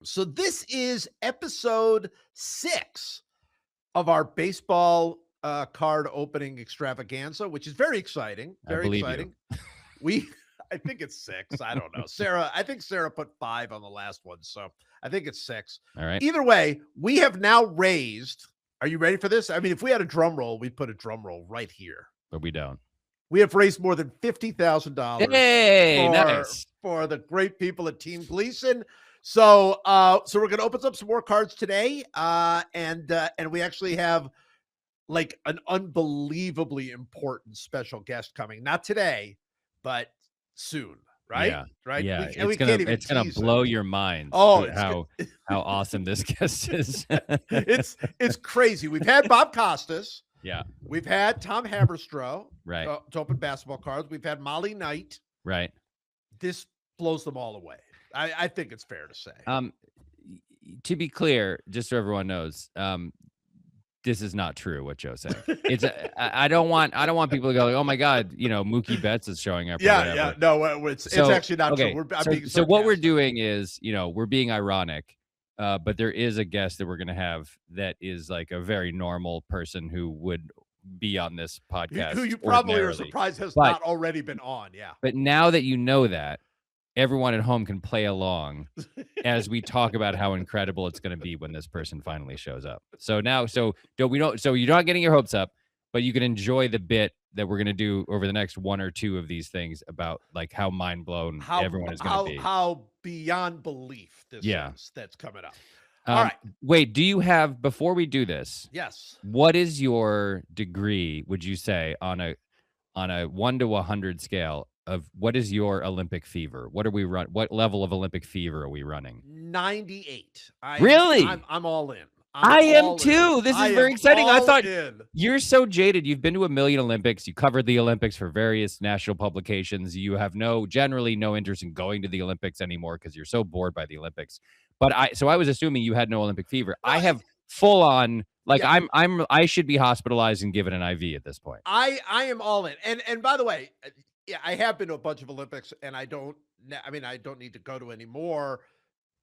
So this is episode 6 of our baseball card opening extravaganza, which is very exciting. I Very believe you. exciting. I think it's 6. I don't know. I think Sarah put 5 on the last one, so I think it's 6. All right. Either way, we have now raised. Are you ready for this? I mean, if we had a drum roll, we'd put a drum roll right here. But we don't. We have raised more than $50,000 Hey, nice. for the great people at Team Gleason. So we're going to open up some more cards today, and we actually have like an unbelievably important special guest coming. Not today, but soon. Right? Yeah. Right? Yeah. It's gonna blow your mind. Oh, how awesome this guest is. it's crazy. We've had Bob Costas. Yeah. We've had Tom Haberstroh. Right. To open basketball cards. We've had Molly Knight. Right. This blows them all away. I think it's fair to say. To be clear, just so everyone knows, this is not true what Joe said. It's I don't want people to go like, oh my God, Mookie Betts is showing up. Yeah. No, it's actually not true. So what we're doing is, we're being ironic, but there is a guest that we're going to have that is like a very normal person who would be on this podcast. Who you probably are surprised has not already been on. Yeah. But now that you know that, everyone at home can play along as we talk about how incredible it's going to be when this person finally shows up. So you're not getting your hopes up, but you can enjoy the bit that we're going to do over the next 1 or 2 of these things about like how mind blown everyone is going to be. How beyond belief this is that's coming up. All right. Wait, do you have, before we do this? Yes. What is your degree, would you say, on a 1 to 100 scale of what is your Olympic fever? What level of Olympic fever are we running? 98. Really? I'm all in. I am too. This is very exciting. I thought in. You're so jaded. You've been to 1 million Olympics. You covered the Olympics for various national publications. You have generally no interest in going to the Olympics anymore because you're so bored by the Olympics. But I was assuming you had no Olympic fever. I have full on, like, yeah. I should be hospitalized and given an IV at this point. I am all in. And by the way, yeah, I have been to a bunch of Olympics, and I don't need to go to any more.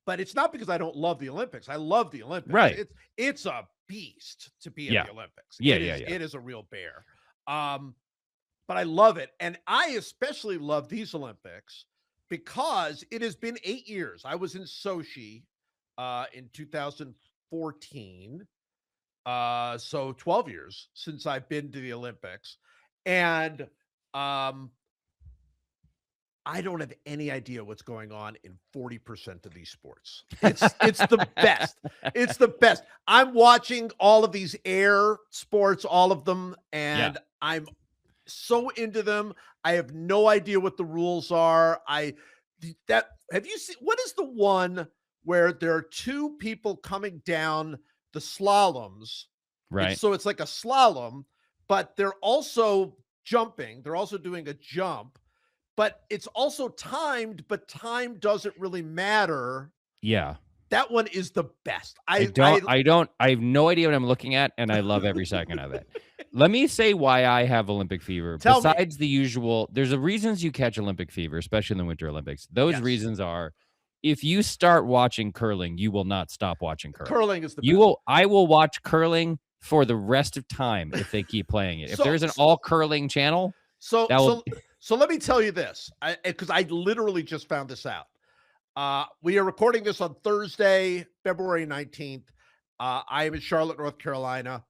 But it's not because I don't love the Olympics. I love the Olympics. Right. It's a beast to be in the Olympics. It is a real bear. But I love it. And I especially love these Olympics because it has been 8 years. I was in Sochi in 2014. So 12 years since I've been to the Olympics. And I don't have any idea what's going on in 40% of these sports. It's the best. It's the best. I'm watching all of these air sports, all of them, and I'm so into them. I have no idea what the rules are. Have you seen, what is the one where there are 2 people coming down the slaloms? Right. So it's like a slalom, but they're also jumping. They're also doing a jump. But it's also timed, but time doesn't really matter. Yeah. That one is the best. I have no idea what I'm looking at, and I love every second of it. Let me say why I have Olympic fever. Besides the usual, there's the reasons you catch Olympic fever, especially in the Winter Olympics. Those reasons are, if you start watching curling, you will not stop watching curling. Curling is the best. I will watch curling for the rest of time if they keep playing it. If there's an all curling channel, So let me tell you this, because I literally just found this out. We are recording this on Thursday, February 19th. I am in Charlotte, North Carolina.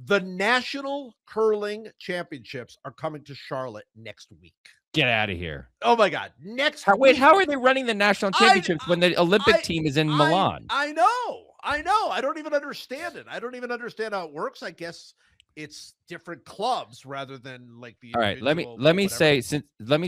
The National Curling Championships are coming to Charlotte next week. Get out of here. Oh, my God. Next week. Wait, how are they running the National Championships when the Olympic team is in Milan? I know. I don't even understand it. I don't even understand how it works. I guess it's different clubs rather than like the. All right, let me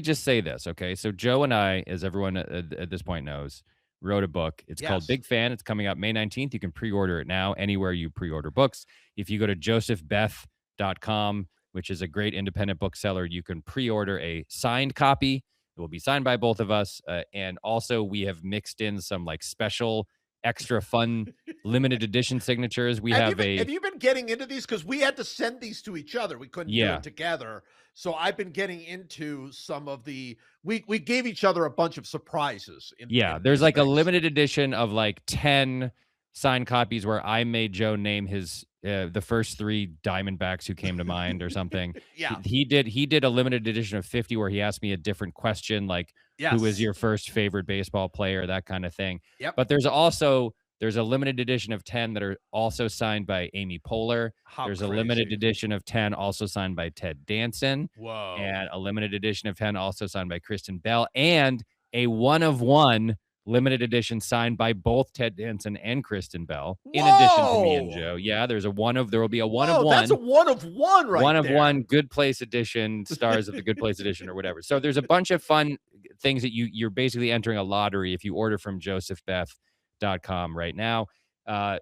just say this, okay? So Joe and I, as everyone at this point knows, wrote a book. It's called Big Fan. It's coming out May 19th. You can pre-order it now anywhere you pre-order books. If you go to josephbeth.com, which is a great independent bookseller, you can pre-order a signed copy. It will be signed by both of us, and also we have mixed in some like special extra fun limited edition signatures. We have have you been getting into these? Because we had to send these to each other. We couldn't do it together. So I've been getting into some of the, we gave each other a bunch of surprises. There's like a limited edition of like 10 signed copies where I made Joe name his the first 3 Diamondbacks who came to mind or something. He did a limited edition of 50 where he asked me a different question, like who was your first favorite baseball player, that kind of thing. But there's a limited edition of 10 that are also signed by Amy Poehler. There's a limited edition of 10 also signed by Ted Danson. Whoa. And a limited edition of 10 also signed by Kristen Bell, and a 1-of-1 limited edition signed by both Ted Danson and Kristen Bell, in addition to me and Joe. Yeah, there will be a 1-of-1. That's a 1-of-1 right 1-of-1 Good Place edition, stars of the Good Place edition or whatever. So there's a bunch of fun things that you're basically entering a lottery if you order from josephbeth.com right now.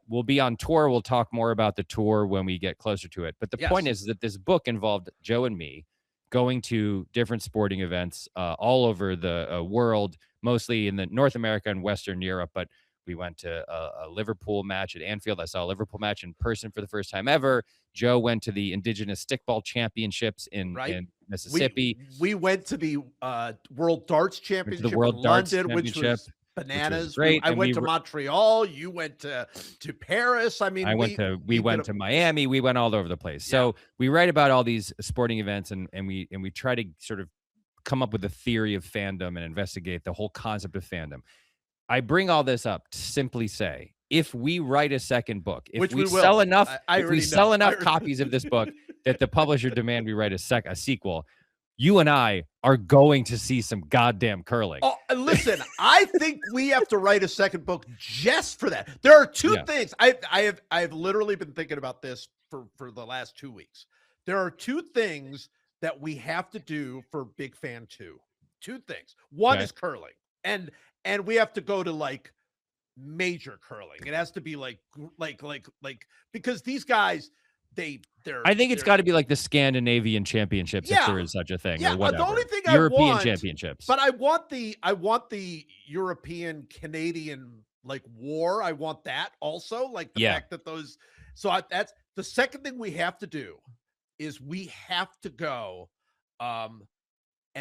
We'll be on tour. We'll talk more about the tour when we get closer to it. But the point is that this book involved Joe and me going to different sporting events all over the world, mostly in the North America and Western Europe. But we went to a Liverpool match at Anfield. I saw a Liverpool match in person for the first time ever. Joe went to the Indigenous Stickball Championships in Mississippi. We went to the World Darts Championship in London, which was bananas. Great. I went to Montreal. You went to Paris. I mean, we went to Miami. We went all over the place. So we write about all these sporting events, and we try to sort of come up with a theory of fandom and investigate the whole concept of fandom. I bring all this up to simply say, if we write a second book, if we sell enough copies of this book that the publisher demand we write a sequel, you and I are going to see some goddamn curling. Oh, listen, I think we have to write a second book just for that. There are two things. I have literally been thinking about this for the last 2 weeks. There are 2 things that we have to do for Big Fan 2. 2 things. One is curling. And we have to go to like major curling. It has to be like because these guys, I think it's got to be like the Scandinavian championships, if there is such a thing, or whatever. The only thing European championships. But I want the European Canadian like war. I want that also, like the fact that those. So that's the second thing we have to do is we have to go and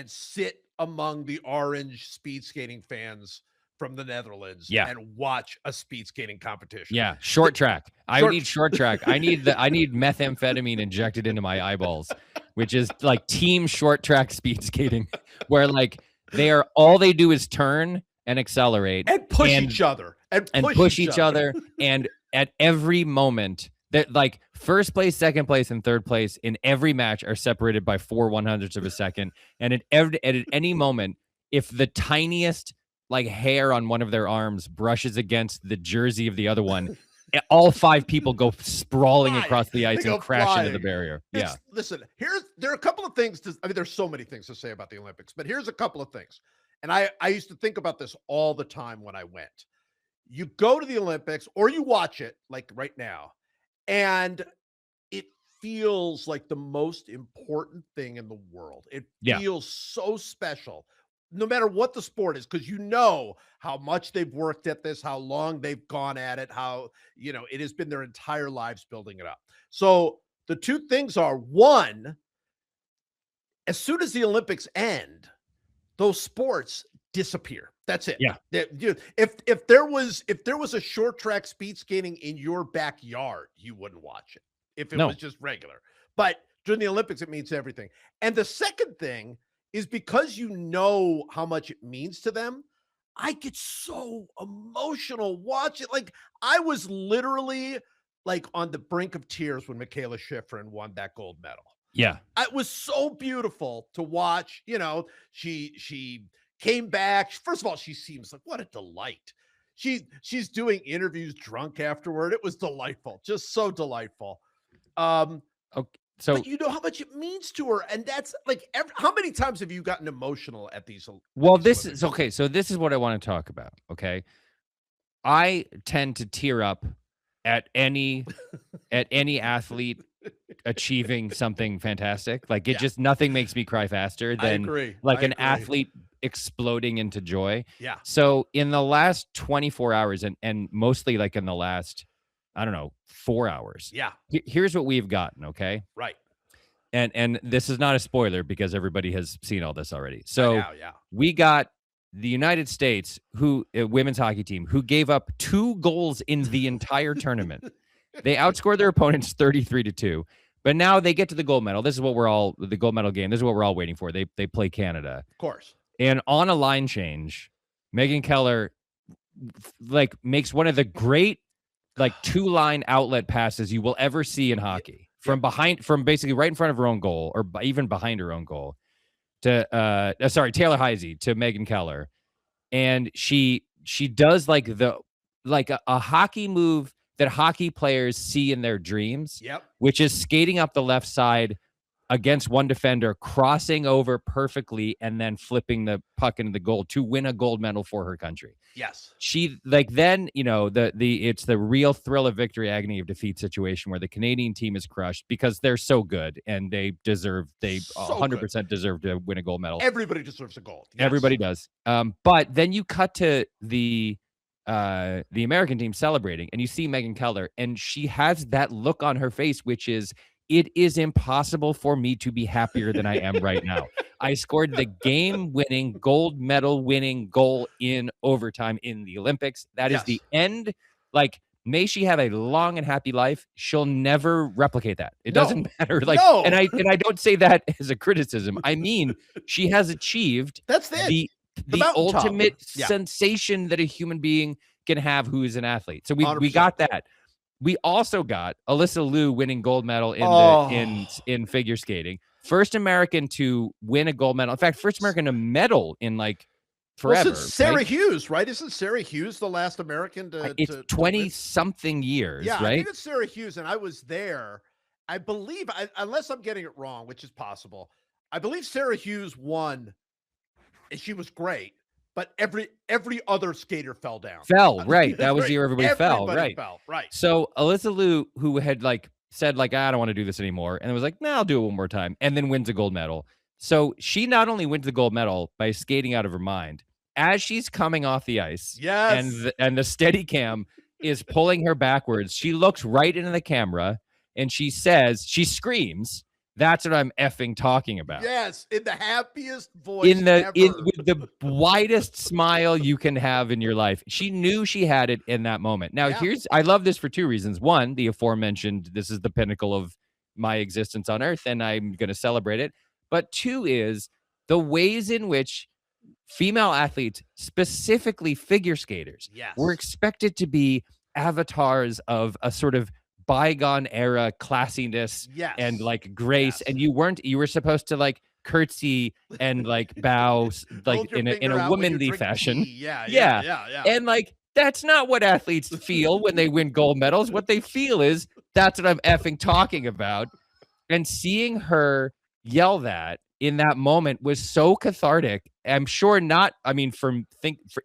sit among the orange speed skating fans from the Netherlands and watch a speed skating competition. Yeah, short track. I need short track. I need methamphetamine injected into my eyeballs, which is like team short track speed skating, where like all they do is turn and accelerate and push each other and push each other. And at every moment that like first place, second place, and third place in every match are separated by 4/100ths of a second. And at any moment, if the tiniest like hair on one of their arms brushes against the jersey of the other one, all 5 people go sprawling across the ice and crash into the barrier. Listen, there are a couple of things there's so many things to say about the Olympics, but here's a couple of things. And I used to think about this all the time when I went. You go to the Olympics or you watch it like right now, and it feels like the most important thing in the world. It feels so special, no matter what the sport is, because you know how much they've worked at this, how long they've gone at it, how, it has been their entire lives building it up. So the 2 things are, one, as soon as the Olympics end, those sports disappear. That's it. Yeah. If there was a short track speed skating in your backyard, you wouldn't watch it if it was just regular. But during the Olympics, it means everything. And the second thing is, because you know how much it means to them, I get so emotional watching. Like, I was literally like on the brink of tears when Michaela Schifrin won that gold medal. Yeah. It was so beautiful to watch. She came back. First of all, she seems like, what a delight. She's doing interviews drunk afterward. It was delightful. Just so delightful. Okay. So, but you know how much it means to her, and that's like, how many times have you gotten emotional at these? Well, this is okay. So this is what I want to talk about. Okay, I tend to tear up at any athlete achieving something fantastic. Like nothing makes me cry faster than an athlete exploding into joy. Yeah. So in the last 24 hours, and mostly like in the last I don't know, 4 hours. Yeah. Here's what we've gotten, okay? Right. And this is not a spoiler because everybody has seen all this already. I So know, yeah. we got the United States, who women's hockey team, who gave up 2 goals in the entire tournament. They outscored their opponents 33-2. But now they get to the gold medal. This is what the gold medal game. This is what we're all waiting for. They play Canada. Of course. And on a line change, Megan Keller like makes one of the great like 2-line outlet passes you will ever see in hockey. From basically right in front of her own goal, or even behind her own goal, to Taylor Heisey to Megan Keller. And she does like a hockey move that hockey players see in their dreams, which is skating up the left side against one defender, crossing over perfectly, and then flipping the puck into the goal to win a gold medal for her country. Yes. She then, it's the real thrill of victory, agony of defeat situation where the Canadian team is crushed because they're so good and they 100% deserve to win a gold medal. Everybody deserves a gold. Yes. Everybody does. But then you cut to the American team celebrating, and you see Megan Keller, and she has that look on her face, which is, it is impossible for me to be happier than I am right now. I scored the game-winning, gold medal-winning goal in overtime in the Olympics. That is the end. Like, may she have a long and happy life. She'll never replicate that. It doesn't matter. Like, and I don't say that as a criticism. I mean, she has achieved the ultimate sensation that a human being can have who is an athlete. So we got that. We also got Alyssa Liu winning gold medal in figure skating. First American to win a gold medal. In fact, first American to medal in like forever. Well, since Sarah Hughes, right? Isn't Sarah Hughes the last American to? It's 20-something years, right? I think it's Sarah Hughes, and I was there. I believe, unless I'm getting it wrong, which is possible, I believe Sarah Hughes won, and she was great. But every other skater fell down. Right. That was the year everybody fell. Right. Right. So Alyssa Liu, who had said I don't want to do this anymore, and it was like, I'll do it one more time, and then wins a gold medal. So she not only wins the gold medal by skating out of her mind, as she's coming off the ice, and the steady cam is pulling her backwards, she looks right into the camera and she screams, "That's what I'm effing talking about." Yes, in the happiest voice ever. With the widest smile you can have in your life. She knew she had it in that moment. Now, I love this for 2 reasons. One, the aforementioned, this is the pinnacle of my existence on earth, and I'm going to celebrate it. But 2 is the ways in which female athletes, specifically figure skaters, were expected to be avatars of a sort of bygone era classiness and like grace, and you were supposed to curtsy and bow in a womanly fashion. And that's not what athletes feel when they win gold medals. What they feel is, that's what I'm effing talking about. And seeing her yell that in that moment was so cathartic. I'm sure not. I mean,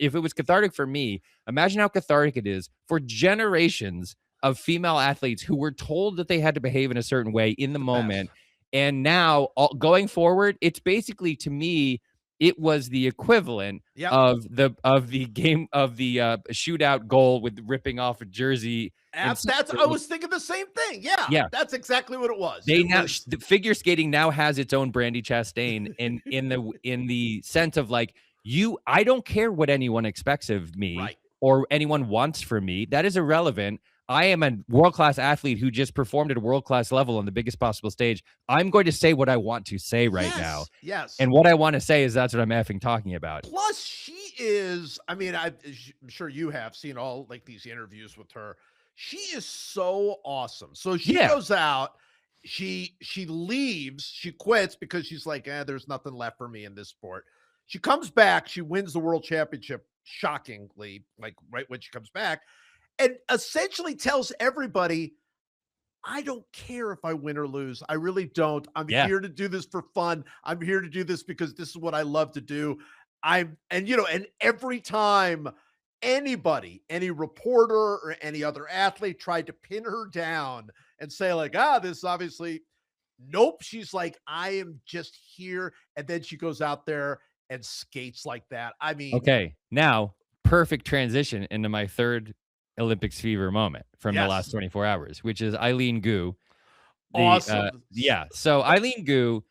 if it was cathartic for me, imagine how cathartic it is for generations of female athletes who were told that they had to behave in a certain way in the moment. And now going forward, it's basically, to me, it was the equivalent of the game of the shootout goal with ripping off a jersey. I was thinking the same thing. Yeah. That's exactly what it was. The figure skating now has its own Brandy Chastain in the sense of I don't care what anyone expects of me or anyone wants from me. That is irrelevant. I am a world-class athlete who just performed at a world-class level on the biggest possible stage. I'm going to say what I want to say right now. Yes. And what I want to say is, that's what I'm effing talking about. Plus, she is, I'm sure you have seen all these interviews with her. She is so awesome. So she goes out, she leaves, she quits because she's like, there's nothing left for me in this sport. She comes back, she wins the world championship, shockingly, right when she comes back. And essentially tells everybody, I don't care if I win or lose. I really don't. I'm here to do this for fun. I'm here to do this because this is what I love to do. And every time anybody, any reporter or any other athlete tried to pin her down and say this is obviously, nope. She's like, I am just here. And then she goes out there and skates like that. I mean, okay, now perfect transition into my third Olympics fever moment from the last 24 hours, which is Eileen Gu. Awesome. So Eileen Gu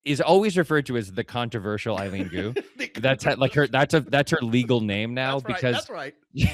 is always referred to as the controversial Eileen Gu. That's her legal name now because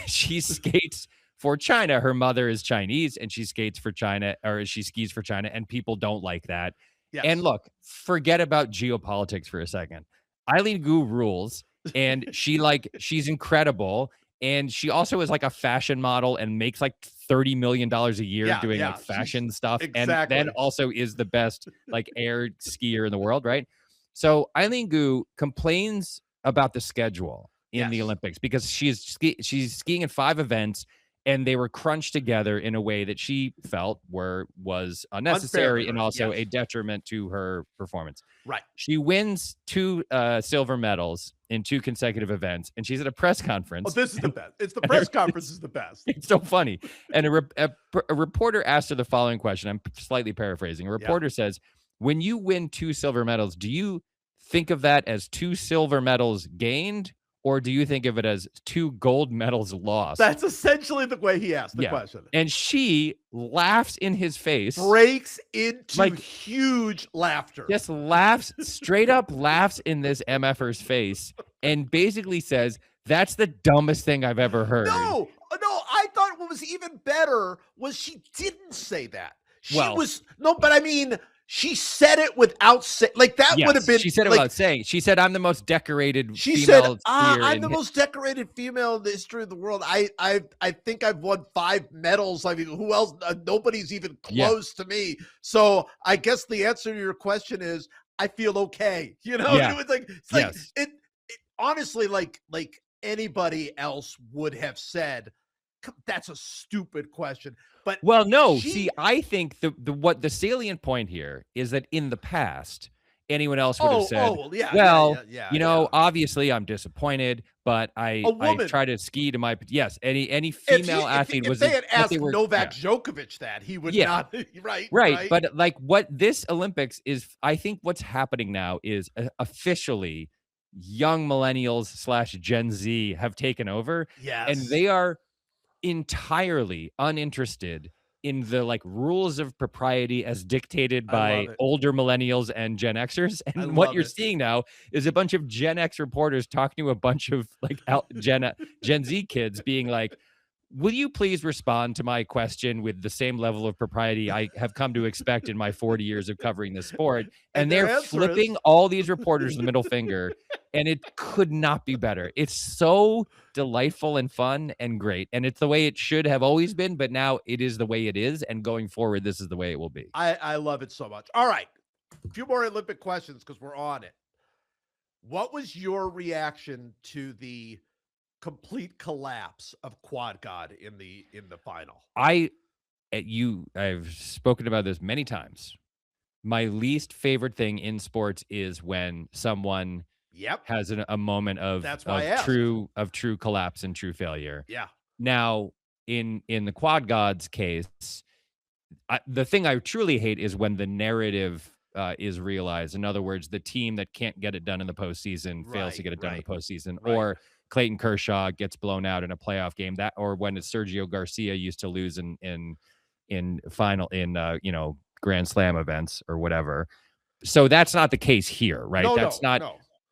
she skates for China. Her mother is Chinese and she skates for China, or she skis for China, and people don't like that. Yes. And look, forget about geopolitics for a second. Eileen Gu rules, and she's incredible. And she also is like a fashion model and makes like $30 million a year doing like fashion stuff. Exactly. And then also is the best like air skier in the world, right? So Eileen Gu complains about the schedule in the Olympics because she's skiing in 5 events, and they were crunched together in a way that she felt was unnecessary and also a detriment to her performance. Right. She wins 2 silver medals in 2 consecutive events, and she's at a press conference. Oh, this is the best. It's the press conference is the best. It's so funny. And a reporter asked her the following question. I'm slightly paraphrasing. A reporter says, when you win 2 silver medals, do you think of that as 2 silver medals gained, or do you think of it as 2 gold medals lost? That's essentially the way he asked the question. And she laughs in his face. Breaks into huge laughter. Just laughs, straight up laughs in this MFer's face, and basically says, that's the dumbest thing I've ever heard. No, I thought what was even better was she didn't say that. But I mean, she said it without saying, like that would have been. She said it without saying. She said, "I'm the most decorated." She said, "I'm the most decorated female in the history of the world. I think I've won 5 medals. I mean, who else? Nobody's even close to me. So I guess the answer to your question is, I feel okay. You know, it was like, it honestly, like anybody else would have said, that's a stupid question. But I think the salient point here is that in the past, anyone else would have said, obviously I'm disappointed, but I try to ski to my any female athlete was. If they had asked Novak Djokovic that, he would not. Right. But like what this Olympics is, I think what's happening now is officially young millennials / Gen Z have taken over, and they are entirely uninterested in the like rules of propriety as dictated by older millennials and Gen Xers. And what you're seeing now is a bunch of Gen X reporters talking to a bunch of like Gen Z kids being like, will you please respond to my question with the same level of propriety I have come to expect in my 40 years of covering this sport? And they're flipping all these reporters the middle finger, and it could not be better. It's so delightful and fun and great, and it's the way it should have always been, but now it is the way it is, and going forward, this is the way it will be. I love it so much. All right, a few more Olympic questions because we're on it. What was your reaction to the complete collapse of Quad God in the final? I've spoken about this many times. My least favorite thing in sports is when someone has a moment of true collapse and true failure. Yeah. Now, in the Quad Gods case, the thing I truly hate is when the narrative is realized. In other words, the team that can't get it done in the postseason fails to get it done in the postseason, or Clayton Kershaw gets blown out in a playoff game, or when Sergio Garcia used to lose in Grand Slam events or whatever. So that's not the case here, right?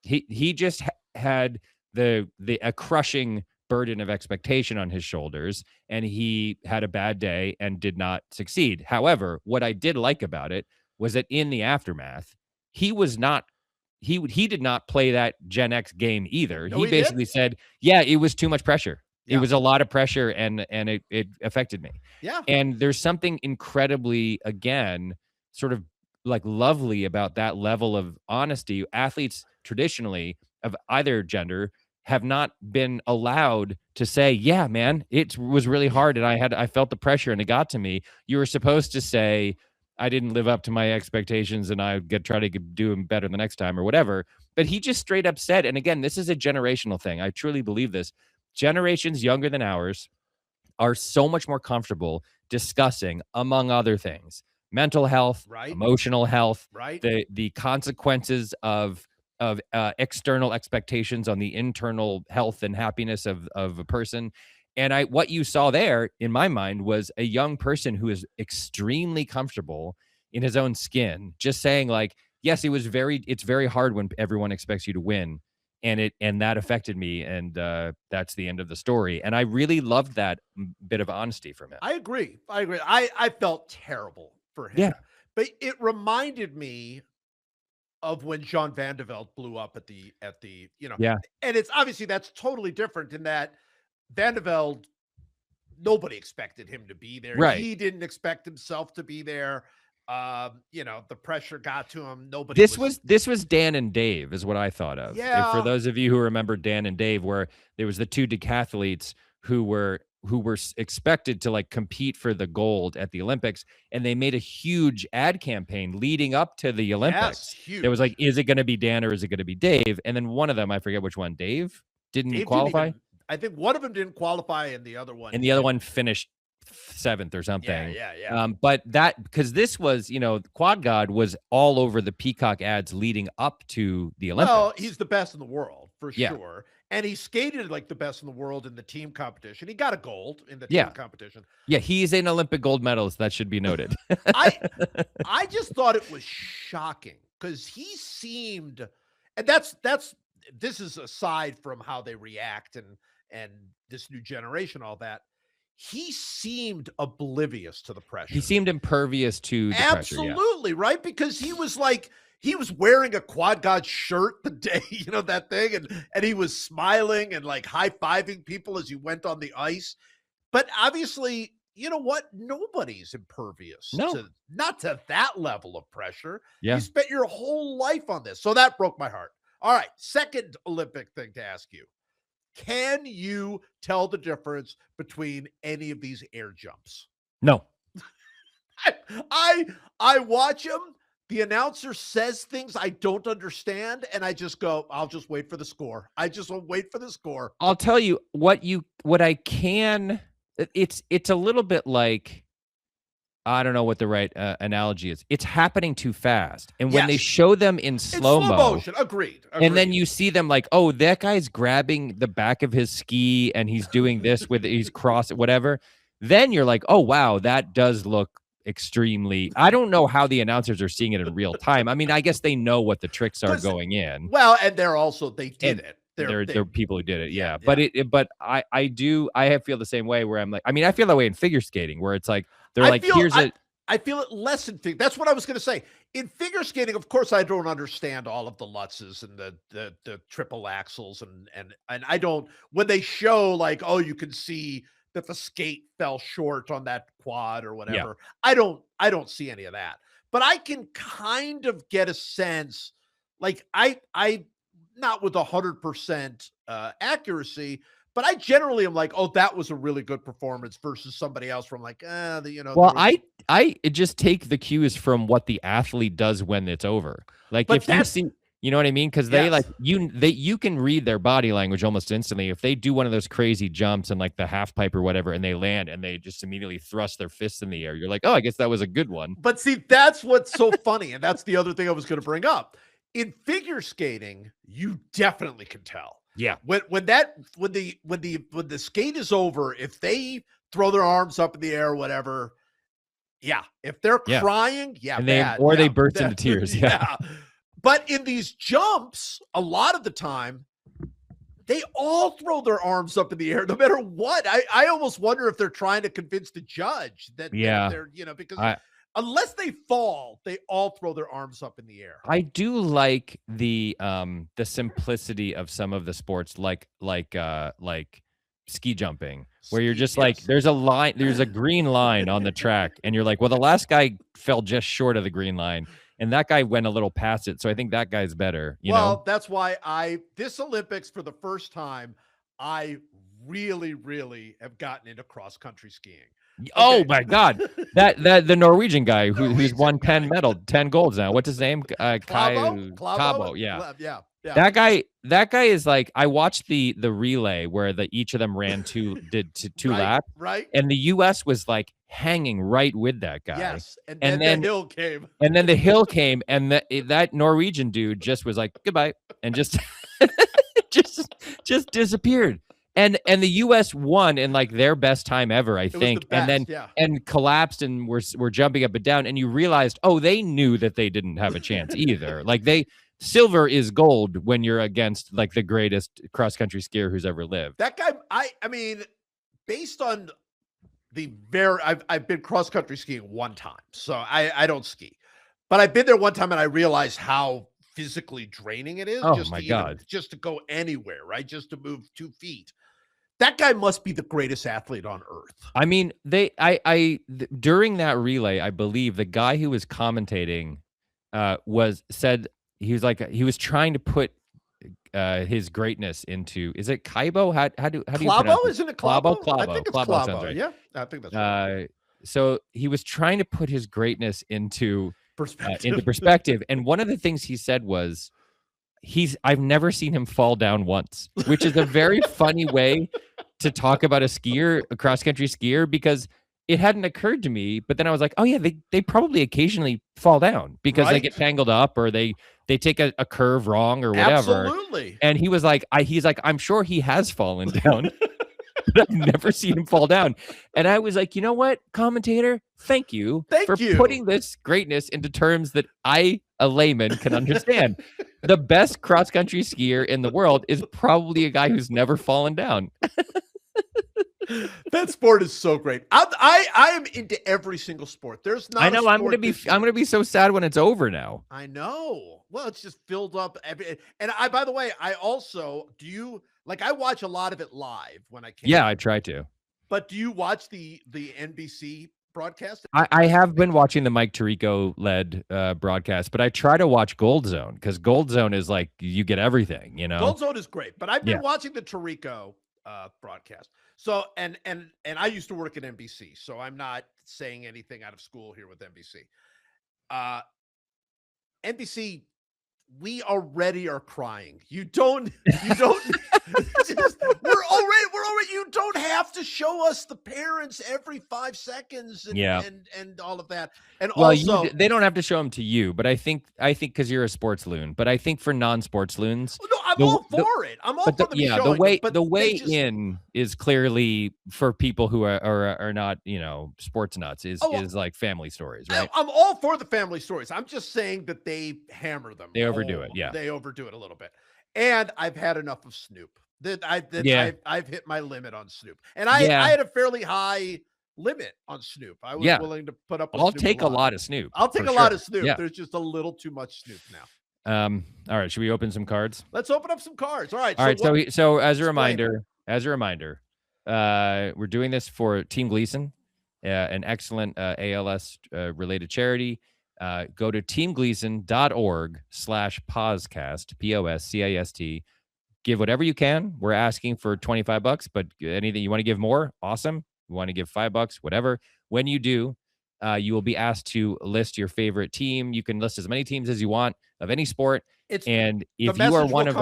He just had a crushing burden of expectation on his shoulders, and he had a bad day and did not succeed. However, what I did like about it was that in the aftermath, he did not play that Gen X game either. He basically said, it was too much pressure. It was a lot of pressure, and it affected me. Yeah. And there's something incredibly, again, sort of like lovely about that level of honesty. Athletes traditionally of either gender have not been allowed to say, yeah, man, it was really hard, and I felt the pressure and it got to me. You were supposed to say, I didn't live up to my expectations and I try to do better the next time or whatever. But he just straight up said, and again, this is a generational thing. I truly believe this. Generations younger than ours are so much more comfortable discussing, among other things, mental health, emotional health, the consequences of external expectations on the internal health and happiness of a person. And what you saw there, in my mind, was a young person who is extremely comfortable in his own skin, just saying like, yes, it's very hard when everyone expects you to win. And that affected me. And that's the end of the story. And I really loved that bit of honesty from him. I agree. I felt terrible for him. Yeah. But it reminded me of when Jean Van de Velde blew up at the, Yeah. and it's obviously that's totally different in that Van de Velde, nobody expected him to be there. Right. He didn't expect himself to be there. The pressure got to him. This was Dan and Dave is what I thought of. Yeah. For those of you who remember Dan and Dave, where there was the two decathletes who were expected to like compete for the gold at the Olympics, and they made a huge ad campaign leading up to the Olympics. Yes, huge. It was like, is it going to be Dan or is it going to be Dave? And then one of them, I forget which one, Dave didn't qualify. I think one of them didn't qualify, and the other one finished 7th or something. Yeah. But because this was, Quad God was all over the Peacock ads leading up to the Olympics. Well, he's the best in the world for sure. And he skated like the best in the world in the team competition. He got a gold in the team competition. Yeah, he's an Olympic gold medalist. That should be noted. I just thought it was shocking because he seemed, and this is aside from how they react and this new generation, all that. He seemed oblivious to the pressure. He seemed impervious to the Absolutely, pressure, right? Because he was like, he was wearing a Quad God shirt the day, that thing, and he was smiling and like high-fiving people as he went on the ice. But obviously, you know what? Nobody's impervious not to that level of pressure. Yeah. You spent your whole life on this. So that broke my heart. All right, second Olympic thing to ask you. Can you tell the difference between any of these air jumps? No. I watch them. The announcer says things I don't understand, and I just go, I'll just wait for the score. I just will wait for the score. I'll tell you what I can. It's a little bit like, I don't know what the right analogy is. It's happening too fast. And when they show them in slow motion, agreed. And then you see them like, oh, that guy's grabbing the back of his ski and he's doing this he's crossing whatever. Then you're like, oh, wow, that does look extremely. I don't know how the announcers are seeing it in real time. I mean, I guess they know what the tricks are going in. Well, and they did it. There are people who did it, yeah. But I feel the same way where I'm like, I mean, I feel that way in figure skating where it's like I feel it less in figure. That's what I was going to say. In figure skating, of course, I don't understand all of the Lutzes and the triple axles and I don't. When they show like, oh, you can see that the skate fell short on that quad or whatever. Yeah. I don't see any of that. But I can kind of get a sense, like I not with 100% accuracy, but I generally am like, oh, that was a really good performance versus somebody else from like, Well, I just take the cues from what the athlete does when it's over. Like if you see, you know what I mean? Because they like you can read their body language almost instantly. If they do one of those crazy jumps and like the half pipe or whatever, and they land and they just immediately thrust their fists in the air, you're like, oh, I guess that was a good one. But see, that's what's so funny, and that's the other thing I was going to bring up. In figure skating, you definitely can tell. Yeah. When the skate is over, if they throw their arms up in the air or whatever, if they're crying, they burst into tears. Yeah. But in these jumps, a lot of the time, they all throw their arms up in the air no matter what. I almost wonder if they're trying to convince the judge that they're, because unless they fall, they all throw their arms up in the air. I do like the simplicity of some of the sports, like ski jumping, where you're just like, there's a green line on the track, and you're like, well, the last guy fell just short of the green line, and that guy went a little past it, so I think that guy's better. You know? That's why this Olympics for the first time, I really, really have gotten into cross country skiing. Okay. Oh my God, that the Norwegian guy who's won 10 golds now. What's his name? Kabo. Yeah. That guy is like, I watched the relay where each of them ran two laps, right? And the U.S. was like hanging right with that guy. Yes, and then the hill came. And then the hill came, and that Norwegian dude just was like goodbye, and just just disappeared. And the U.S. won in like their best time ever, I think, and then collapsed and were jumping up and down. And you realized, oh, they knew that they didn't have a chance either. Like silver is gold when you're against like the greatest cross country skier who's ever lived. That guy, I mean, based on I've been cross country skiing one time, so I don't ski, but I've been there one time and I realized how physically draining it is. Oh my God. Just to go anywhere, right? Just to move 2 feet. That guy must be the greatest athlete on earth. I mean, during that relay, I believe the guy who was commentating said he was trying to put his greatness into, is it Kaibo? How do you pronounce it? Isn't it Klabo? Klabo. I think it's Klabo sounds right. Yeah, I think that's right. So he was trying to put his greatness into perspective. And one of the things he said was, I've never seen him fall down once, which is a very funny way to talk about a cross-country skier, because it hadn't occurred to me. But then I was like, oh yeah, they probably occasionally fall down because they get tangled up or they take a curve wrong or whatever. Absolutely. And he was like, I'm sure he has fallen down. But I've never seen him fall down. And I was like, you know what, commentator, thank you for putting this greatness into terms that I, a layman, can understand. The best cross-country skier in the world is probably a guy who's never fallen down. That sport is so great. I am into every single sport. There's not. I know. I'm gonna be so sad when it's over now. I know. Well, it's just filled up. And by the way, I also I watch a lot of it live when I can. Yeah, I try to. But do you watch the NBC broadcast? I have been watching the Mike Tirico led broadcast, but I try to watch Gold Zone because Gold Zone is like you get everything, you know. Gold Zone is great, but I've been watching the Tirico broadcast. So and I used to work at NBC, so I'm not saying anything out of school here with NBC. NBC, we already are crying. You don't we're already, you don't have to show us the parents every 5 seconds and all of that. And also they don't have to show them to you, but I think because you're a sports loon, but I think for non-sports loons, no, I'm all for it. I'm all for the way in is clearly for people who are not, sports nuts is like family stories, right? I'm all for the family stories. I'm just saying that they hammer them. They overdo it. Yeah. They overdo it a little bit. And I've had enough of Snoop. I've hit my limit on Snoop. And I had a fairly high limit on Snoop. I was willing to put up with I'll take a lot of Snoop. I'll take a lot of Snoop. Yeah. There's just a little too much Snoop now. All right, should we open some cards? Let's open up some cards. All right. So as a reminder, we're doing this for Team Gleason, an excellent ALS related charity. Go to teamgleason.org/poscast, POSCAST. Give whatever you can. We're asking for $25, but anything you want to give more, awesome. You want to give $5, whatever. When you do, you will be asked to list your favorite team. You can list as many teams as you want of any sport. If you are one of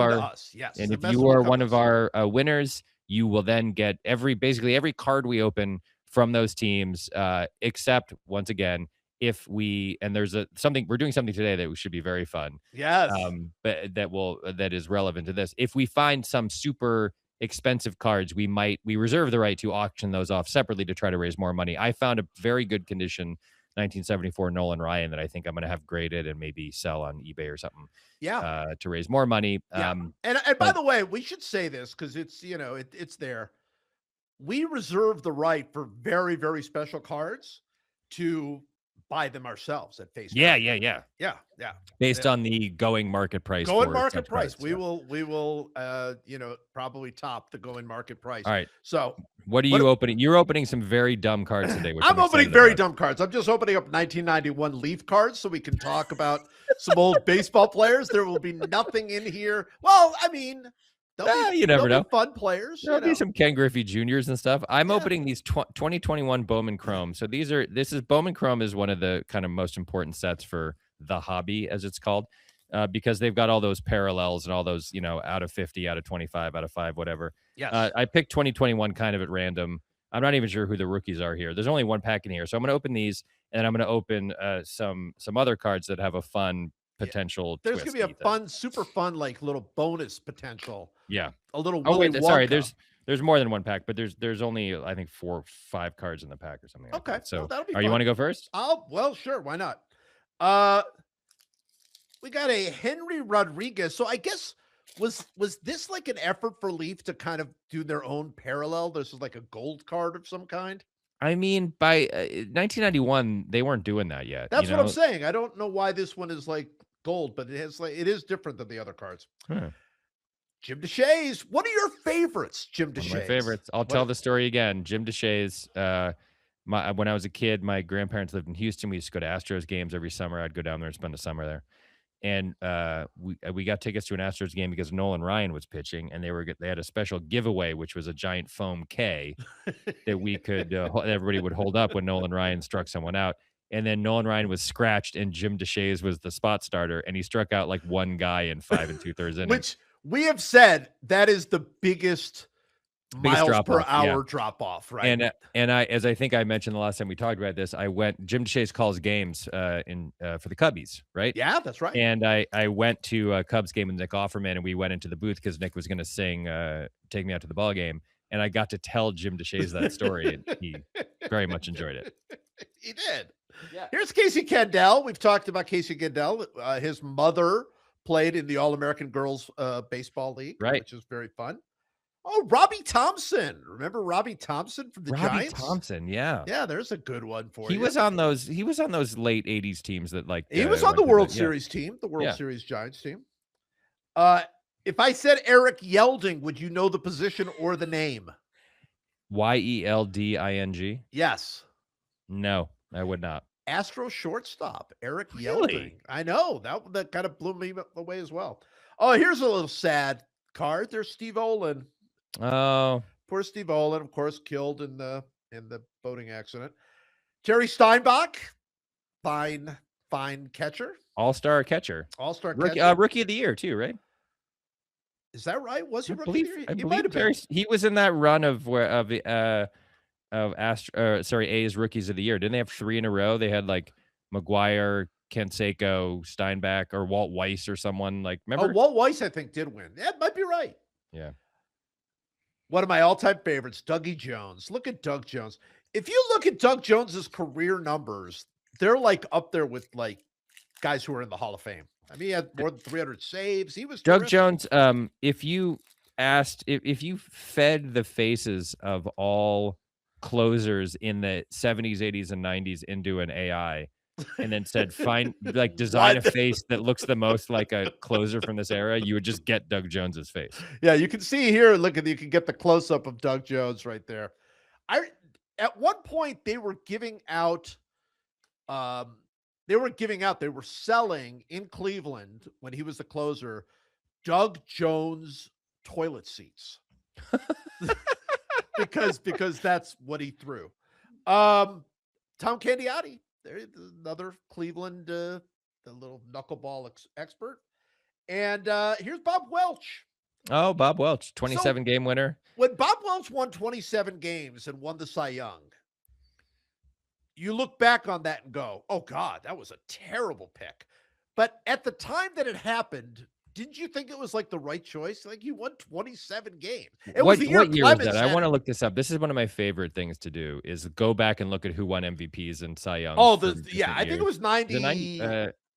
our winners, you will then get basically every card we open from those teams, except once again, we're doing something today that should be very fun. Yes. But that is relevant to this. If we find some super expensive cards, we reserve the right to auction those off separately to try to raise more money. I found a very good condition 1974 Nolan Ryan that I think I'm going to have graded and maybe sell on eBay or something. Yeah. To raise more money. Yeah. And by the way, we should say this because it's, it's there. We reserve the right for very, very special cards to buy them ourselves at face value. Yeah. Based on the going market price. We will probably top the going market price. All right. So what are you opening? You're opening some very dumb cards today. I'm opening very dumb cards. I'm just opening up 1991 Leaf cards so we can talk about some old baseball players. There will be nothing in here. Well, I mean, you never know. Fun players. There'll be some Ken Griffey Juniors and stuff. I'm opening these 2021 Bowman Chrome. So Bowman Chrome is one of the kind of most important sets for the hobby, as it's called, because they've got all those parallels and all those, out of 50, out of 25, out of 5, whatever. Yes. I picked 2021 kind of at random. I'm not even sure who the rookies are here. There's only one pack in here. So I'm going to open these, and I'm going to open some other cards that have a fun potential. There's gonna be a super fun, like little bonus potential. Yeah. A little. Oh wait, sorry. There's There's more than one pack, but there's only, I think, 4 or 5 cards in the pack or something like Okay, that. So, well, that'll be you fun. want to go first? Well, sure, why not? We got a Henry Rodriguez. So I guess was this like an effort for Leaf to kind of do their own parallel? This is like a gold card of some kind. I mean, by 1991, they weren't doing that yet. That's what I'm saying. I don't know why this one is like gold, but it is different than the other cards. Jim Deshaies. What are your favorites, Jim Deshaies? One of my favorites. I'll tell the story again. Jim Deshaies. When I was a kid, my grandparents lived in Houston. We used to go to Astros games every summer. I'd go down there and spend the summer there. And we got tickets to an Astros game because Nolan Ryan was pitching, and they had a special giveaway, which was a giant foam K that we could everybody would hold up when Nolan Ryan struck someone out. And then Nolan Ryan was scratched, and Jim Deshaies was the spot starter, and he struck out like one guy in 5 2/3 innings. Which we have said that is the biggest miles per hour drop off, right? And I, as I think I mentioned the last time we talked about this, I went. Jim Deshaies calls games for the Cubbies, right? Yeah, that's right. And I went to a Cubs game with Nick Offerman, and we went into the booth because Nick was going to sing "Take Me Out to the Ball Game," and I got to tell Jim Deshaies that story, and he very much enjoyed it. He did. Yeah. Here's Casey Kendall. We've talked about Casey Kendall. His mother played in the All-American Girls Baseball League, right? Which is very fun. Oh, Robbie Thompson. Remember Robbie Thompson from the Giants? Robbie Thompson, yeah. Yeah, there's a good one for you. He was on those late 80s teams that he was on the World Series team, the World Series Giants team. If I said Eric Yelding, would you know the position or the name? Yelding? Yes. No, I would not. Astro shortstop, Eric Yelding. I know. That kind of blew me away as well. Oh, here's a little sad card. There's Steve Olin. Oh, poor Steve Olin, of course, killed in the boating accident. Terry Steinbach, fine catcher, all-star catcher, rookie of the year too, right? Is that right? Was he rookie of the year? I believe he was in that run of A's rookies of the year. Didn't they have 3 in a row? They had like McGuire, Canseco, Steinbach, or Walt Weiss or someone like. Remember? Oh, Walt Weiss, I think, did win. That might be right. Yeah. One of my all-time favorites, Dougie Jones. Look at Doug Jones. If you look at Doug Jones's career numbers, they're like up there with like guys who are in the Hall of Fame. I mean, he had more than 300 saves. He was Doug Jones. If you fed the faces of all closers in the 70s, 80s, and 90s into an AI, and then said, design a face that looks the most like a closer from this era, you would just get Doug Jones's face. Yeah, you can see here, you can get the close-up of Doug Jones right there. At one point, they were selling in Cleveland when he was the closer, Doug Jones toilet seats. because that's what he threw. Tom Candiotti. There's another Cleveland, the little knuckleball expert. And here's Bob Welch. Oh, Bob Welch, 27-game winner. When Bob Welch won 27 games and won the Cy Young, you look back on that and go, oh, God, that was a terrible pick. But at the time that it happened, didn't you think it was like the right choice? Like, you won 27 games. What year was that? I want to look this up. This is one of my favorite things to do is go back and look at who won MVPs and Cy Young. Oh, I think it was 90.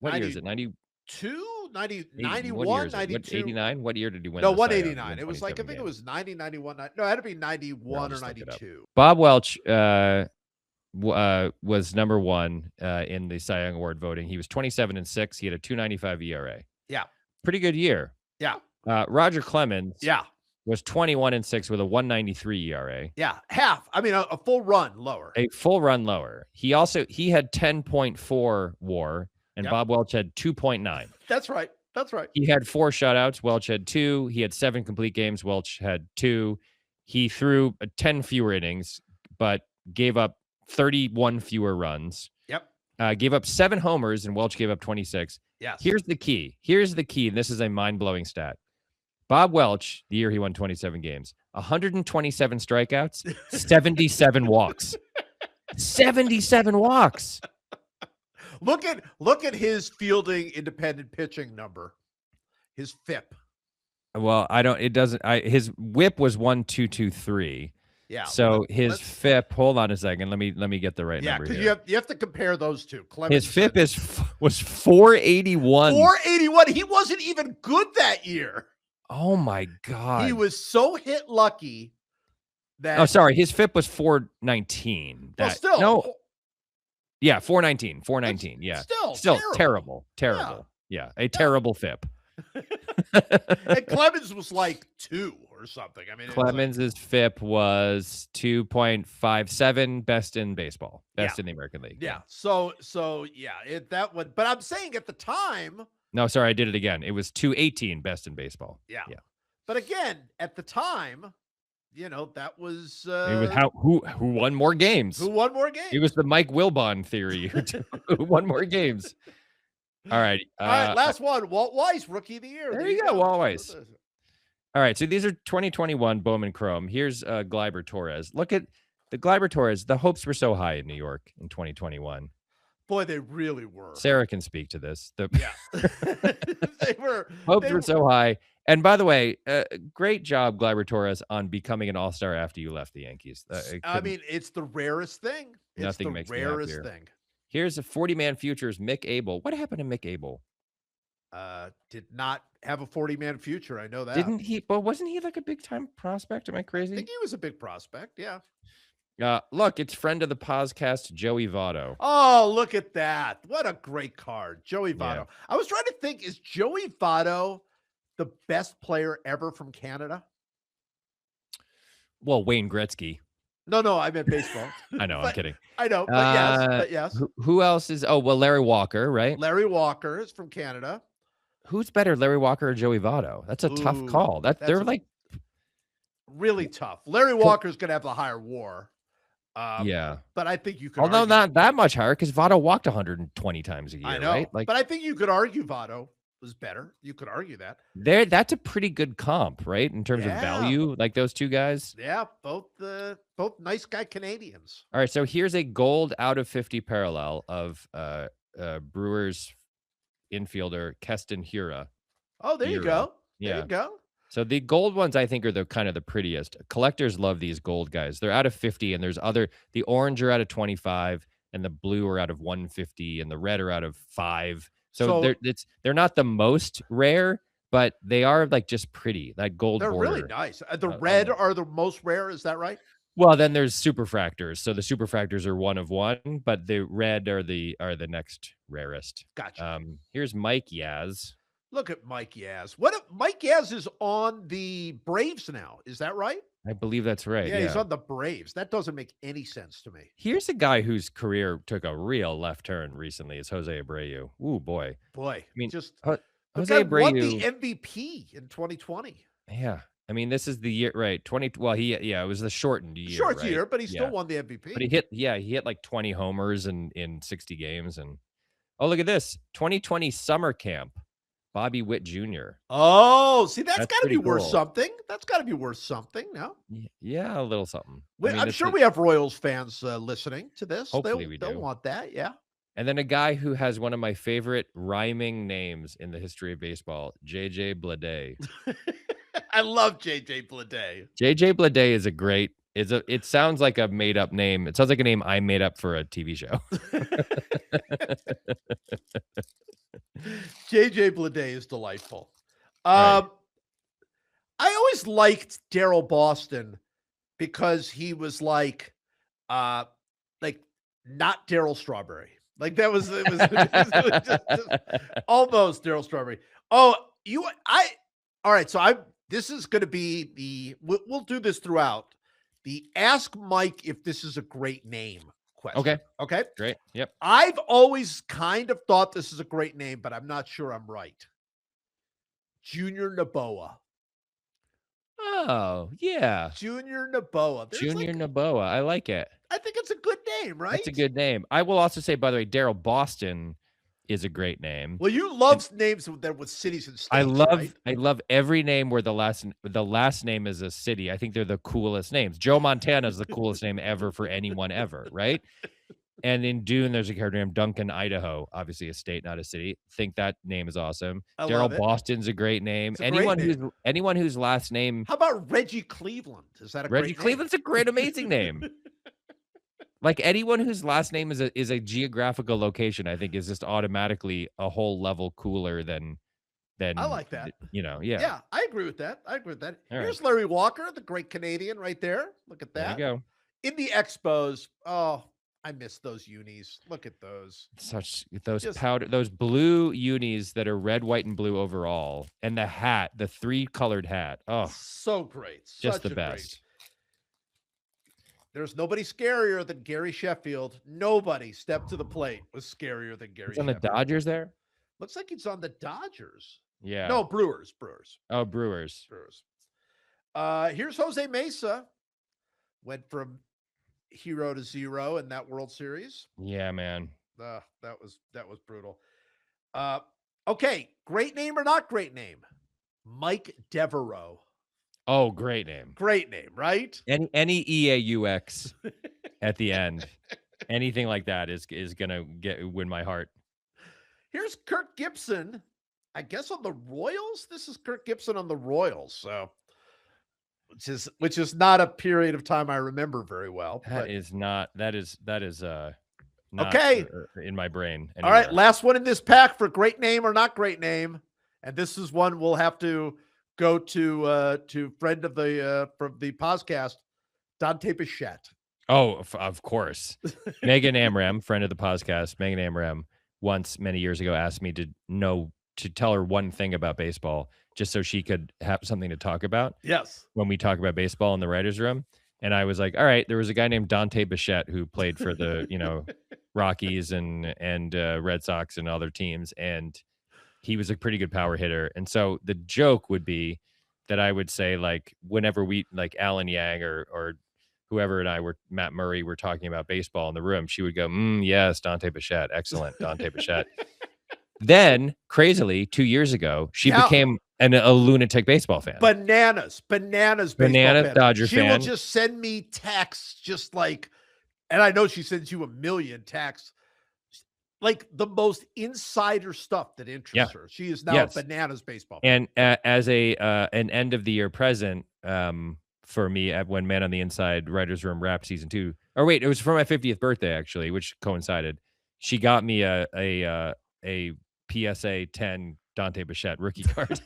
What year is it? 92, 90, 91, 92. 89? What year did he win? No, 189. It was like, I think it was 90, 91. No, it had to be 91 or 92. Bob Welch was number 1 in the Cy Young Award voting. He was 27-6. He had a 2.95 ERA. Yeah. Pretty good year. Yeah. Roger Clemens. Yeah. Was 21-6 with a 1.93 ERA. Yeah. Half. I mean, a full run lower. A full run lower. He had 10.4 WAR, and Bob Welch had 2.9. That's right. That's right. He had 4 shutouts. Welch had 2. He had 7 complete games. Welch had 2. He threw 10 fewer innings, but gave up 31 fewer runs. Yep. Gave up 7 homers, and Welch gave up 26. Yes. Here's the key, and this is a mind-blowing stat. Bob Welch, the year he won 27 games, 127 strikeouts, 77 walks. 77 walks. Look at his fielding independent pitching number. His FIP. Well, I don't. It doesn't. His WHIP was 1.223. Yeah. So his FIP. Hold on a second. Let me get the right number because here. you have to compare those two. His FIP was 481. 481. He wasn't even good that year. Oh my God. He was so hit lucky that. Oh, sorry. His FIP was 419. Well, still. No. Yeah, 419. 419. Yeah. Still terrible. Yeah. A terrible FIP. And Clemens was like 2 or something. I mean, Clemens's FIP was 2.57, best in baseball, best in the American League. Yeah. So yeah, that one. But I'm saying at the time. No, sorry, I did it again. It was 218, best in baseball. Yeah. But again, at the time, that was. It was who won more games? Who won more games? It was the Mike Wilbon theory. Who won more games? All right. All right. Last one. Walt Weiss, Rookie of the Year. There you go, Walt Weiss. All right. So these are 2021 Bowman Chrome. Here's Gleyber Torres. Look at the Gleyber Torres. The hopes were so high in New York in 2021. Boy, they really were. Sarah can speak to this. Yeah. Hopes were so high. And by the way, great job, Gleyber Torres, on becoming an all-star after you left the Yankees. I mean, it's the rarest thing. Nothing makes me rarest happier. thing. Here's a 40-man futures, Mick Abel. What happened to Mick Abel? Did not have a 40-man future. I know that. Didn't he? But wasn't he like a big-time prospect? Am I crazy? I think he was a big prospect. Yeah. Look, it's friend of the podcast, Joey Votto. Oh, look at that. What a great card. Joey Votto. Yeah. I was trying to think, is Joey Votto the best player ever from Canada? Well, Wayne Gretzky. No, I meant baseball. I know, I'm kidding. I know, but yes. Who else is? Oh, well, Larry Walker, right? Larry Walker is from Canada. Who's better, Larry Walker or Joey Votto? That's a tough call. They're like really tough. Larry Walker's going to have the higher WAR. Yeah, but I think you could. Although not that much higher, because Votto walked 120 times a year. I know, right? But I think you could argue Votto was better. You could argue that. That's a pretty good comp, right? In terms of value, like those two guys. Yeah, both nice guy Canadians. All right, so here's a gold out of 50 parallel of Brewers infielder Keston Hiura. Oh, there you go. Yeah. There you go. So the gold ones, I think, are the kind of the prettiest. Collectors love these gold guys. They're out of 50, and the orange are out of 25, and the blue are out of 150, and the red are out of 5. So they're not the most rare, but they are like just pretty. That gold They're border. really nice. The red are the most rare. Is that right? Well, then there's superfractors. So the superfractors are 1 of 1, but the red are the next rarest. Gotcha. Here's Mike Yaz. Look at Mike Yaz. What if Mike Yaz is on the Braves now? Is that right? I believe that's right. Yeah, he's on the Braves. That doesn't make any sense to me. Here's a guy whose career took a real left turn recently. It's Jose Abreu. Ooh, boy. I mean, just Jose Abreu won the Abreu MVP in 2020. Yeah. I mean, this is the year, right? It was the shortened year. Short year, but he still won the MVP. But he hit like 20 homers in 60 games. And look at this. 2020 summer camp. Bobby Witt Jr. Oh, see, that's got to be worth cool. something. That's got to be worth something, no? Yeah, a little something. I'm sure we have Royals fans listening to this. Hopefully they'll want that, yeah. And then a guy who has one of my favorite rhyming names in the history of baseball, JJ Bleday. I love JJ Bleday. JJ Bleday is it sounds like a made up name. It sounds like a name I made up for a TV show. JJ Bleday is delightful. Right. I always liked Daryl Boston because he was like not Daryl Strawberry. Like that was it was just almost Daryl Strawberry. All right. So this is going to be we'll do this throughout. The ask Mike if this is a great name question. Okay. Great. Yep. I've always kind of thought this is a great name, but I'm not sure I'm right. Junior Noboa. Oh, yeah. Junior Noboa. Junior Noboa. I like it. I think it's a good name, right? That's a good name. I will also say, by the way, Daryl Boston is a great name. Well, you love names with cities and states. I right? love every name where the last name is a city. I think they're the coolest names. Joe Montana is the coolest name ever for anyone ever, right? And in Dune, there's a character named Duncan Idaho, obviously a state, not a city. Think that name is awesome. I love Daryl it. Boston's a great name. It's a great name. Anyone whose last name How about Reggie Cleveland? Is that a Reggie great Cleveland's a great, amazing name. Like anyone whose last name is a geographical location, I think is just automatically a whole level cooler than I like that. Yeah. Yeah, I agree with that. All Here's right. Larry Walker, the great Canadian right there. Look at There you that. go. In the Expos, oh, I miss those unis. Look at those. Such those blue unis that are red, white, and blue overall, and the hat, the 3-colored hat. Oh, so great. just Such the best. There's nobody scarier than Gary Sheffield. Nobody stepped to the plate was scarier than Gary It's on Sheffield. the Dodgers there? Looks like he's on the Dodgers. Yeah. No, Brewers. Oh, Brewers. Here's Jose Mesa. Went from hero to zero in that World Series. Yeah, man. That was brutal. Okay, great name or not great name? Mike Devereaux. Oh, great name. Great name, right? Any EAUX at the end. Anything like that is gonna win my heart. Here's Kirk Gibson. I guess on the Royals. This is Kirk Gibson on the Royals. So which is not a period of time I remember very well. That is not okay in my brain anymore. All right, last one in this pack for great name or not great name, and this is one we'll have to go to friend of the from the podcast, Dante Bichette. Oh, of course. Megan Amram, friend of the podcast, Megan Amram, once many years ago asked me to tell her one thing about baseball, just so she could have something to talk about. Yes. When we talk about baseball in the writer's room. And I was like, all right, there was a guy named Dante Bichette who played for the, Rockies and Red Sox and other teams. And he was a pretty good power hitter. And so the joke would be that I would say, like, whenever we, like Alan Yang or whoever and I were, Matt Murray, were talking about baseball in the room, she would go, yes, Dante Bichette. Excellent, Dante Bichette. Then, crazily, 2 years ago, she became a lunatic baseball fan. Bananas baseball fan. Dodger she fan. Will just send me texts just like, and I know she sends you a million texts, like the most insider stuff that interests her. She is now a bananas baseball fan. And as an end of the year present for me, when Man on the Inside Writers Room wrapped season 2, or wait, it was for my 50th birthday actually, which coincided. She got me a PSA 10 Dante Bichette rookie card.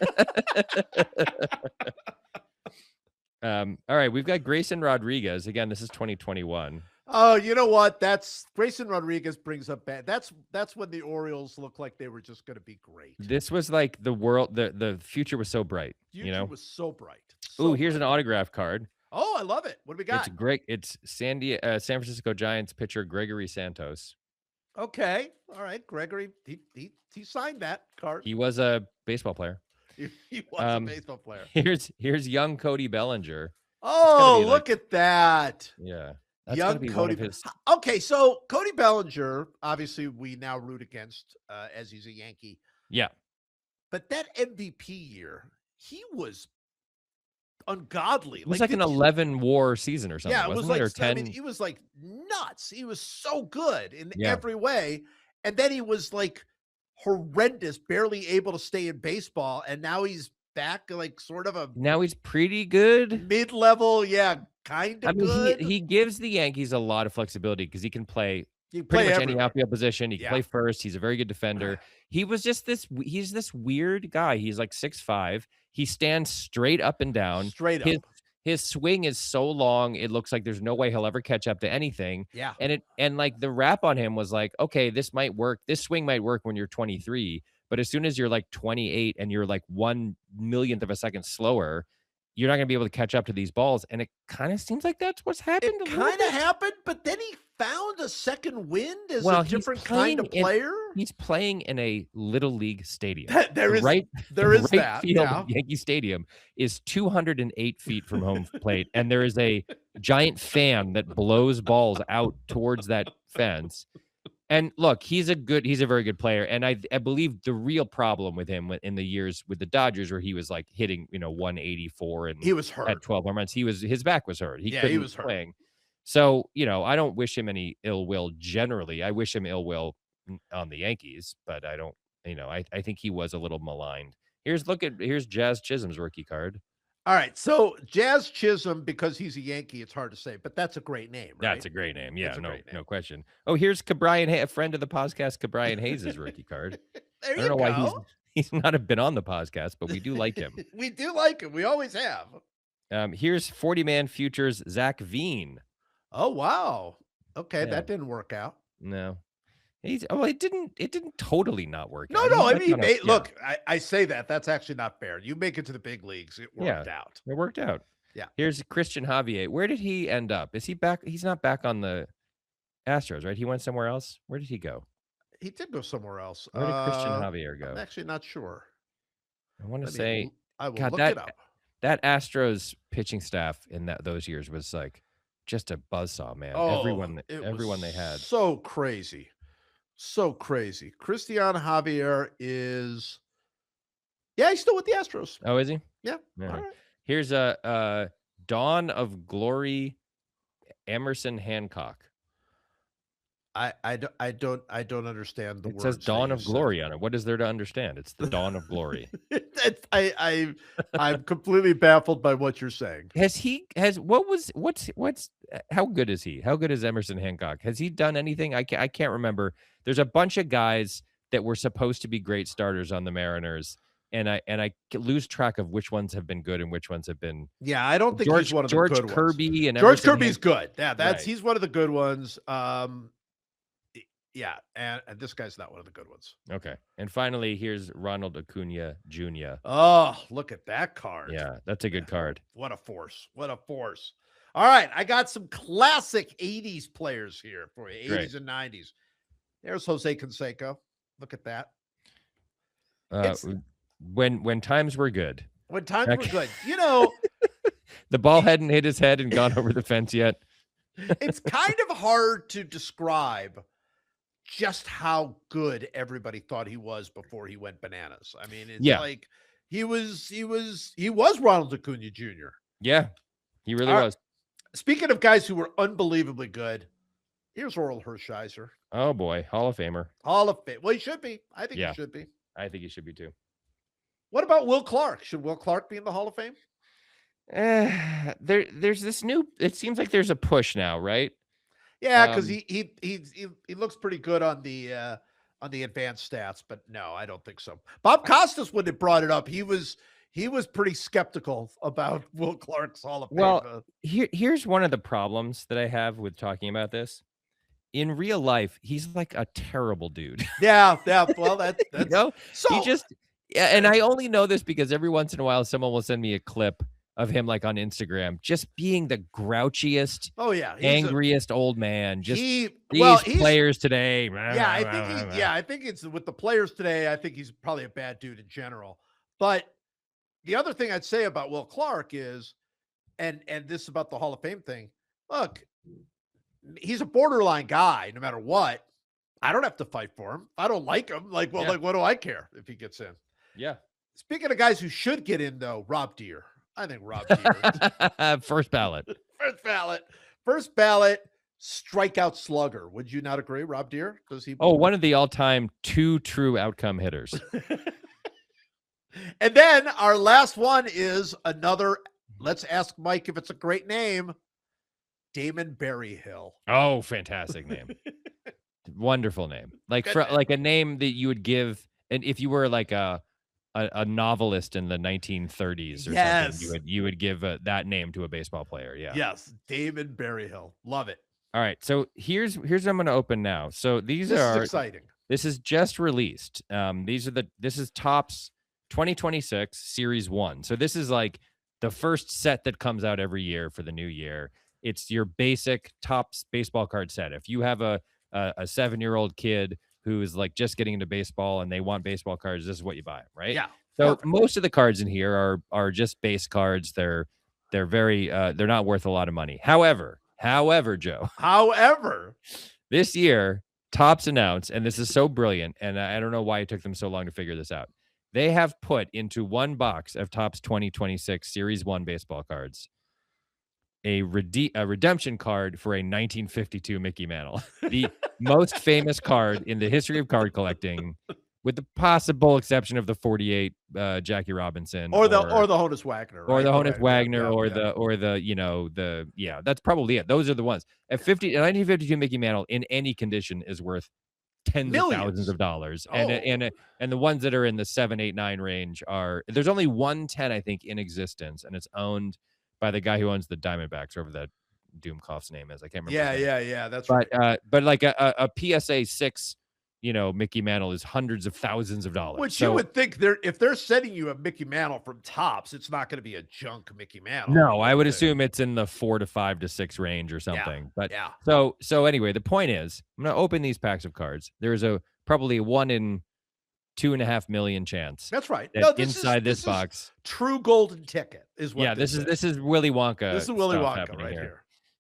All right, we've got Grayson Rodriguez. Again, this is 2021. Oh, you know what? That's Grayson Rodriguez brings up bad. That's when the Orioles looked like they were just going to be great. This was like the future was so bright. Future was so bright. Oh, here's an autograph card. Oh, I love it. What do we got? It's great. It's San Francisco Giants pitcher Gregory Santos. Okay. All right. Gregory, he signed that card. He was a baseball player. He was a baseball player. Here's young Cody Bellinger. Oh, look at that. Yeah. That's young Cody. Okay, so Cody Bellinger, obviously we now root against as he's a Yankee. Yeah. But that MVP year, he was ungodly. It was like an 11 WAR season or something. Yeah, it was like or 10. I mean, he was like nuts. He was so good in every way. And then he was like horrendous, barely able to stay in baseball. And now he's back, like sort of now he's pretty good. Mid-level, kind of good. He gives the Yankees a lot of flexibility because he can play pretty much any outfield position. He can play first. He's a very good defender. He was just he's this weird guy. He's like 6'5". He stands straight up and down. Straight up. His swing is so long, it looks like there's no way he'll ever catch up to anything. Yeah. And like the rap on him was like, okay, this might work. This swing might work when you're 23. But as soon as you're like 28 and you're like 1/1,000,000th of a second slower, you're not going to be able to catch up to these balls. And it kind of seems like that's what's happened. It kind of happened, but then he found a second wind as a different kind of player. He's playing in a little league stadium. There is that. Field of Yankee Stadium is 208 feet from home plate. And there is a giant fan that blows balls out towards that fence. And look, he's a very good player. And I believe the real problem with him in the years with the Dodgers, where he was like hitting, 184 and he was hurt at 12 home runs, his back was hurt. He was playing. So, I don't wish him any ill will generally. I wish him ill will on the Yankees, but I don't, I think he was a little maligned. Here's Jazz Chisholm's rookie card. All right, so Jazz Chisholm, because he's a Yankee, it's hard to say, but that's a great name, right? That's a great name. Yeah, Great name. No question. Oh, here's Cabrian, a friend of the podcast, Cabrian Hayes' rookie card. There I don't know why he's not been on the podcast, but we do like him. We do like him. We always have. Here's 40-man futures Zach Veen. Oh wow. Okay, that didn't work out. No. It didn't totally not work out. No, I mean, look, I say that. That's actually not fair. You make it to the big leagues. It worked out. It worked out. Yeah. Here's Christian Javier. Where did he end up? Is he back? He's not back on the Astros, right? He went somewhere else. Where did he go? He did go somewhere else. Where did Christian Javier go? I'm actually not sure. I want to say I will look it up. That Astros pitching staff in those years was like just a buzzsaw, man. Oh, everyone they had. So crazy. So crazy. Christian Javier is he's still with the Astros. Oh, is he? Yeah. All right. Here's a Dawn of Glory Emerson Hancock. I don't understand the words. It says Dawn of Glory on it. What is there to understand? It's the Dawn of Glory. I'm completely baffled by what you're saying. How good is he? How good is Emerson Hancock? Has he done anything? I can't remember. There's a bunch of guys that were supposed to be great starters on the Mariners, and I lose track of which ones have been good and which ones have been. Yeah, I don't think he's one of the good ones. George Kirby and George Kirby's good. Yeah, he's one of the good ones. Yeah, and this guy's not one of the good ones. Okay. And finally, here's Ronald Acuna Jr. Oh, look at that card. Yeah, that's a good card. What a force. What a force. All right, I got some classic 80s players here for you, 80s and 90s. There's Jose Canseco. Look at that. When times were good. When times were good. The ball hadn't hit his head and gone over the fence yet. It's kind of hard to describe just how good everybody thought he was before he went bananas. I mean, it's like he was Ronald Acuna Jr. Yeah, he really was. Speaking of guys who were unbelievably good, here's Oral Hershiser. Oh boy, Hall of Famer. Hall of Fame. Well, he should be. I think he should be. I think he should be too. What about Will Clark? Should Will Clark be in the Hall of Fame? There's this new. It seems like there's a push now, right? Yeah, because he looks pretty good on the advanced stats, but no, I don't think so. Bob Costas, when it brought it up, he was pretty skeptical about Will Clark's Hall of Fame. Well, here's one of the problems that I have with talking about this. In real life, he's like a terrible dude. Yeah. Well, that's so he just and I only know this because every once in a while someone will send me a clip of him like on Instagram, just being the grouchiest, angriest old man. Just these players today. Yeah, I think it's with the players today. I think he's probably a bad dude in general. But the other thing I'd say about Will Clark is, and this is about the Hall of Fame thing. Look, he's a borderline guy. No matter what, I don't have to fight for him. I don't like him. Like, what do I care if he gets in? Yeah. Speaking of guys who should get in, though, Rob Deere. I think Rob Deere. First ballot. First ballot strikeout slugger. Would you not agree, Rob Deere? Does he? Oh, one of the all-time 2 true outcome hitters. And then our last one is another. Let's ask Mike if it's a great name. Damon Berryhill. Oh, fantastic name. Wonderful name. Like a name that you would give, and if you were like a novelist in the 1930s or something, you would give that name to a baseball player. Yeah. Yes, Damon Berryhill. Love it. All right, so here's what I'm going to open now. So this is exciting. This is just released. This is Topps 2026 Series 1. So this is like the first set that comes out every year for the new year. It's your basic Topps baseball card set. If you have a 7-year-old kid who is like just getting into baseball and they want baseball cards, this is what you buy, right? Yeah. So most of the cards in here are just base cards. They're very they're not worth a lot of money. However, Joe. This year, Topps announced, and this is so brilliant, and I don't know why it took them so long to figure this out. They have put into one box of Topps 2026 Series 1 baseball cards a redemption card for a 1952 Mickey Mantle, the most famous card in the history of card collecting, with the possible exception of the 48 Jackie Robinson or the Honus Wagner, or right? the Honus Wagner, Yeah, or that's probably it. Those are the ones. A 1952 Mickey Mantle in any condition is worth tens of thousands of dollars. Oh. And the ones that are in the 7, 8, 9 range there's only 110, I think, in existence, and it's owned by the guy who owns the Diamondbacks, whoever that Doomkoff's name is. I can't remember. Yeah. That's right. But like a PSA 6, Mickey Mantle is hundreds of thousands of dollars. Which you would think if they're sending you a Mickey Mantle from Topps, it's not going to be a junk Mickey Mantle. No, I would assume it's in the 4 to 5 to 6 range or something. But so anyway, the point is, I'm going to open these packs of cards. There's probably a 1 in 2.5 million chance. That's right. Inside this box, true golden ticket is what. Yeah, this is Willy Wonka. This is Willy Wonka right here.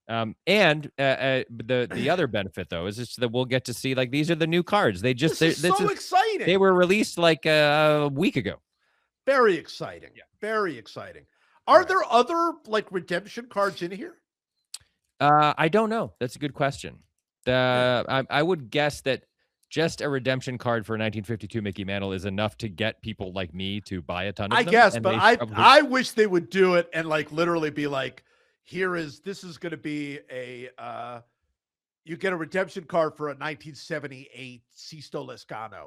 And the other benefit though is just that we'll get to see, like, these are the new cards. This is so exciting. They were released like a week ago. Very exciting. Yeah. Very exciting. Are there other like redemption cards in here? I don't know. That's a good question. I would guess that just a redemption card for a 1952 Mickey Mantle is enough to get people like me to buy a ton of them. I guess, but I wish they would do it and like literally be like, this is going to be you get a redemption card for a 1978 Sisto Lescano.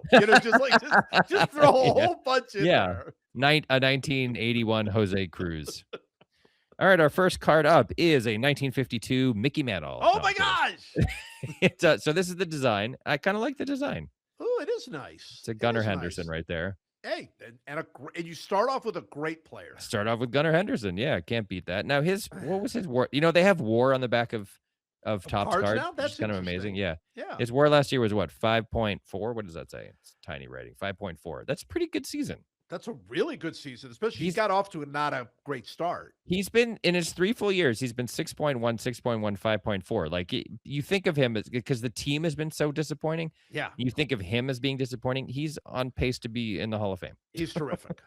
Just throw a whole bunch in there. A 1981 Jose Cruz. All right, our first card up is a 1952 Mickey Mantle. Oh my gosh! So this is the design. I kind of like the design. Oh, it is nice. It's a Gunnar Henderson right there. Hey, and you start off with a great player. Start off with Gunnar Henderson. Yeah, can't beat that. Now what was his WAR? They have WAR on the back of Topps cards. Now? That's kind of amazing. Yeah. His WAR last year was what, 5.4? What does that say? It's tiny writing. 5.4. That's a pretty good season. That's a really good season, especially he got off to not a great start. He's been, in his 3 full years, he's been 6.1, 6.1, 5.4. Like, you think of him as, because the team has been so disappointing. Yeah. You think of him as being disappointing. He's on pace to be in the Hall of Fame. He's terrific.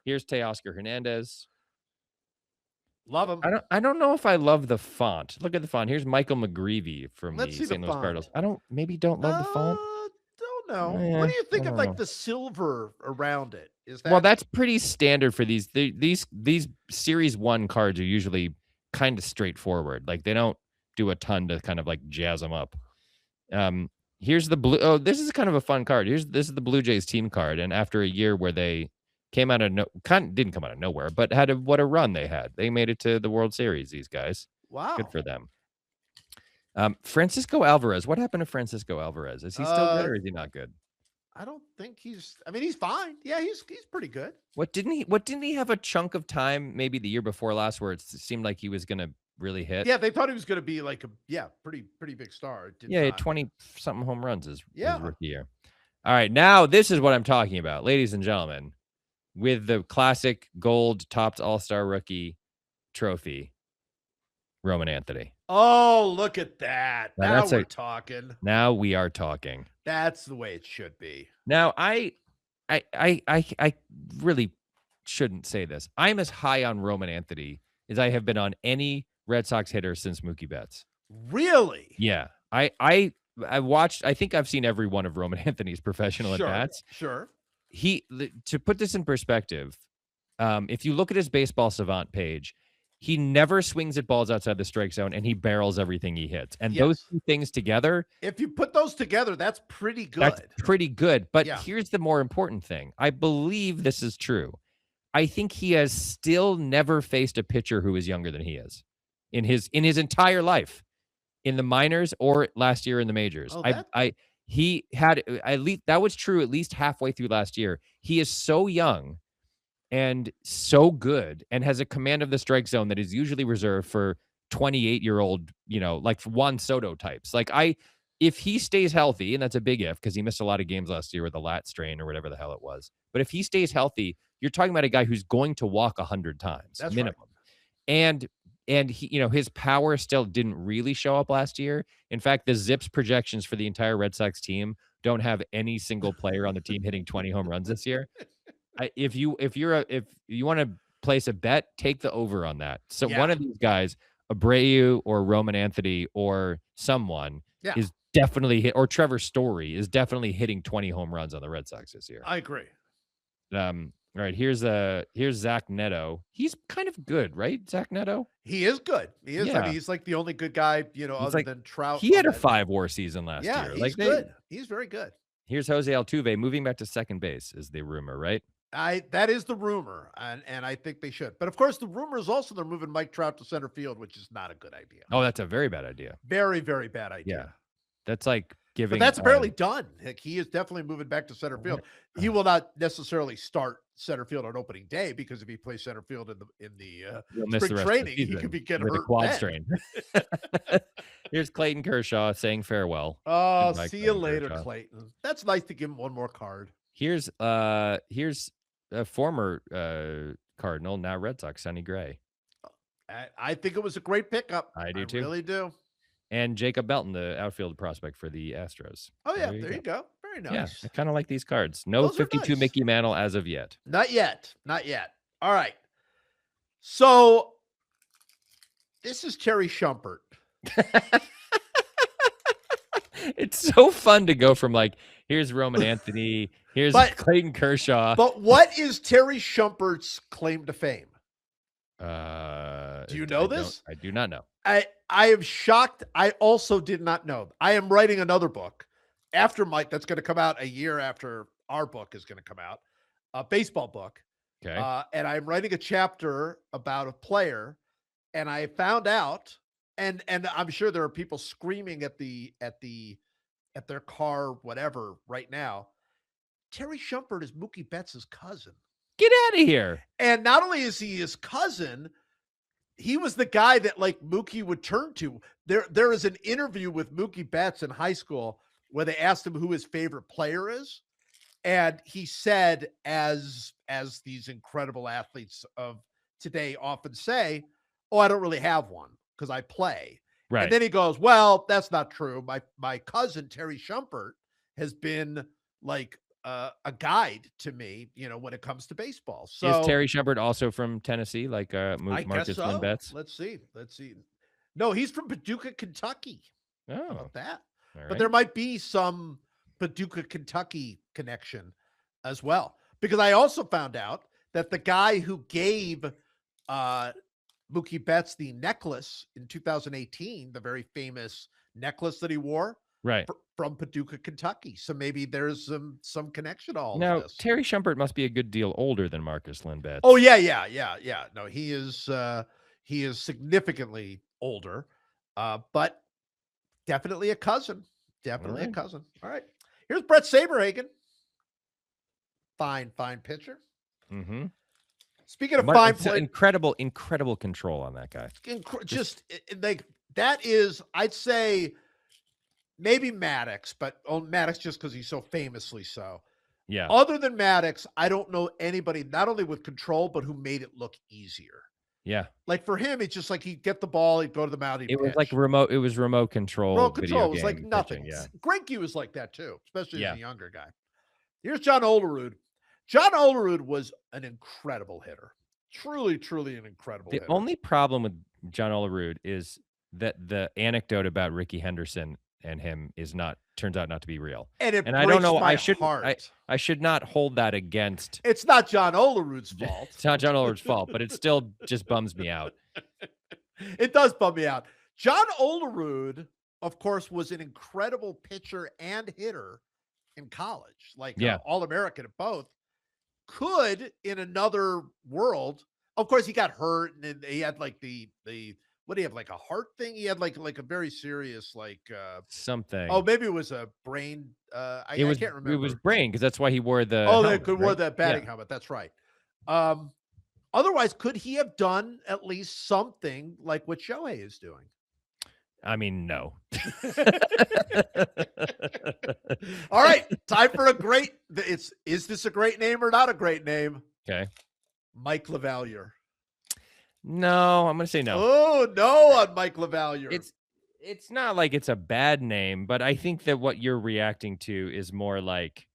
Here's Teoscar Hernandez. Love him. I don't know if I love the font. Look at the font. Here's Michael McGreevy from the St. Louis Cardinals. I don't love the font. Don't know. What do you think of like the silver around it? Well, that's pretty standard for these Series 1 cards are usually kind of straightforward. Like, they don't do a ton to kind of like jazz them up. Here's the blue. Oh, this is kind of a fun card. This is the Blue Jays team card. And after a year where they came out of didn't come out of nowhere, but what a run they had. They made it to the World Series, these guys. Wow. Good for them. Francisco Alvarez. What happened to Francisco Alvarez? Is he still good or is he not good? I don't think he's fine. Yeah, he's pretty good. What didn't he have a chunk of time maybe the year before last where it seemed like he was going to really hit? Yeah, they thought he was going to be like pretty big star. 20 something home runs his rookie year. All right, now this is what I'm talking about, ladies and gentlemen, with the classic gold Topps All-Star rookie trophy, Roman Anthony. Oh, look at that. Now we're talking. Now we are talking. That's the way it should be. Now, I really shouldn't say this. I'm as high on Roman Anthony as I have been on any Red Sox hitter since Mookie Betts. Really? Yeah. I watched, I think I've seen every one of Roman Anthony's professional at-bats. Sure. To put this in perspective, if you look at his Baseball Savant page, he never swings at balls outside the strike zone, and he barrels everything he hits. And those two things together, if you put those together, that's pretty good. That's pretty good. But here's the more important thing. I believe this is true. I think he has still never faced a pitcher who is younger than he is in his entire life, in the minors or last year in the majors. He had at least, that was true at least halfway through last year. He is so young and so good and has a command of the strike zone that is usually reserved for 28-year-old, like Juan Soto types. Like, if he stays healthy, and that's a big if because he missed a lot of games last year with a lat strain or whatever the hell it was. But if he stays healthy, you're talking about a guy who's going to walk 100 times that's minimum. Right. And he, his power still didn't really show up last year. In fact, the Zips projections for the entire Red Sox team don't have any single player on the team hitting 20 home runs this year. If you want to place a bet, take the over on that. So one of these guys, Abreu or Roman Anthony or someone is definitely hit, or Trevor Story is definitely hitting 20 home runs on the Red Sox this year. I agree. All right, here's Zach Neto. He's kind of good, right? Zach Neto. He is good. He is. Yeah. I mean, he's like the only good guy, other than Trout. He had a 5-WAR season last year. Yeah, he's good. He's very good. Here's Jose Altuve moving back to second base is the rumor, right? That is the rumor, and I think they should. But of course, the rumor is also they're moving Mike Trout to center field, which is not a good idea. Oh, that's a very bad idea. Very, very bad idea. Yeah, that's like giving. But that's apparently done. Like, he is definitely moving back to center field. He will not necessarily start center field on opening day, because if he plays center field in the spring training, he could be getting hurt with a quad strain. Here's Clayton Kershaw saying farewell. Oh, see you later, Clayton. That's nice to give him one more card. Here's a former Cardinal, now Red Sox, Sonny Gray. I think it was a great pickup. I do too. I really do. And Jacob Belton, the outfield prospect for the Astros. Oh, yeah. There you go. Very nice. Yeah, I kind of like these cards. No Those 52 nice. Mickey Mantle as of yet. Not yet. Not yet. All right. So this is Terry Shumpert. It's so fun to go from like, here's Roman Anthony, here's Clayton Kershaw. But what is Terry Shumpert's claim to fame? Do you know this? I do not know. I am shocked. I also did not know. I am writing another book after Mike that's going to come out a year after our book is going to come out, a baseball book. Okay. And I'm writing a chapter about a player, and I found out, and I'm sure there are people screaming at their car, whatever, right now. Terry Shumpert is Mookie Betts' cousin. Get out of here. And not only is he his cousin, he was the guy that like Mookie would turn to. There is an interview with Mookie Betts in high school where they asked him who his favorite player is. And he said, as these incredible athletes of today often say, oh, I don't really have one because I play. Right. And then he goes, well, that's not true. My cousin, Terry Shumpert, has been like a guide to me, when it comes to baseball. So is Terry Shumpert also from Tennessee, like Marcus Lynn Betts? Let's see. No, he's from Paducah, Kentucky. Oh, how about that? All right. But there might be some Paducah, Kentucky connection as well, because I also found out that the guy who gave Mookie Betts the necklace in 2018, the very famous necklace that he wore, right, from Paducah, Kentucky. So maybe there's some connection to all of this. Terry Shumpert must be a good deal older than Marcus Lynn Betts. Oh yeah. No, he is significantly older, but definitely a cousin. Definitely a cousin. All right. Here's Brett Saberhagen. Fine pitcher. Mm-hmm. Speaking of fine play, incredible control on that guy. Just like that is, I'd say, maybe Maddox, but Maddox just because he's so famously so. Yeah. Other than Maddox, I don't know anybody not only with control but who made it look easier. Yeah. Like for him, it's just like he'd get the ball, he'd go to the mound, he'd it was pitch. like remote. It was remote control. Remote control. It was like nothing. Pitching, yeah. Greinke was like that too, especially as a younger guy. Here's John Olerud. John Olerud was an incredible hitter. Truly an incredible hitter. The only problem with John Olerud is that the anecdote about Ricky Henderson and him turns out not to be real. And I don't know. I should not hold that against. It's not John Olerud's fault. It's not John Olerud's fault, but it still just bums me out. It does bum me out. John Olerud, of course, was an incredible pitcher and hitter in college, like All-American at both. Could in another world, of course, he got hurt and he had like the what do you have, like a heart thing? He had like a very serious something. Oh, maybe it was a brain. I can't remember. It was brain because that's why he wore the. Oh, they could wear that batting helmet. That's right. Otherwise, could he have done at least something like what Shohei is doing? I mean, no. All right, time for a great. Is this a great name or not a great name? Okay, Mike LaValliere. No, I'm gonna say no. Oh no, on Mike LaValliere. It's not like it's a bad name, but I think that what you're reacting to is more like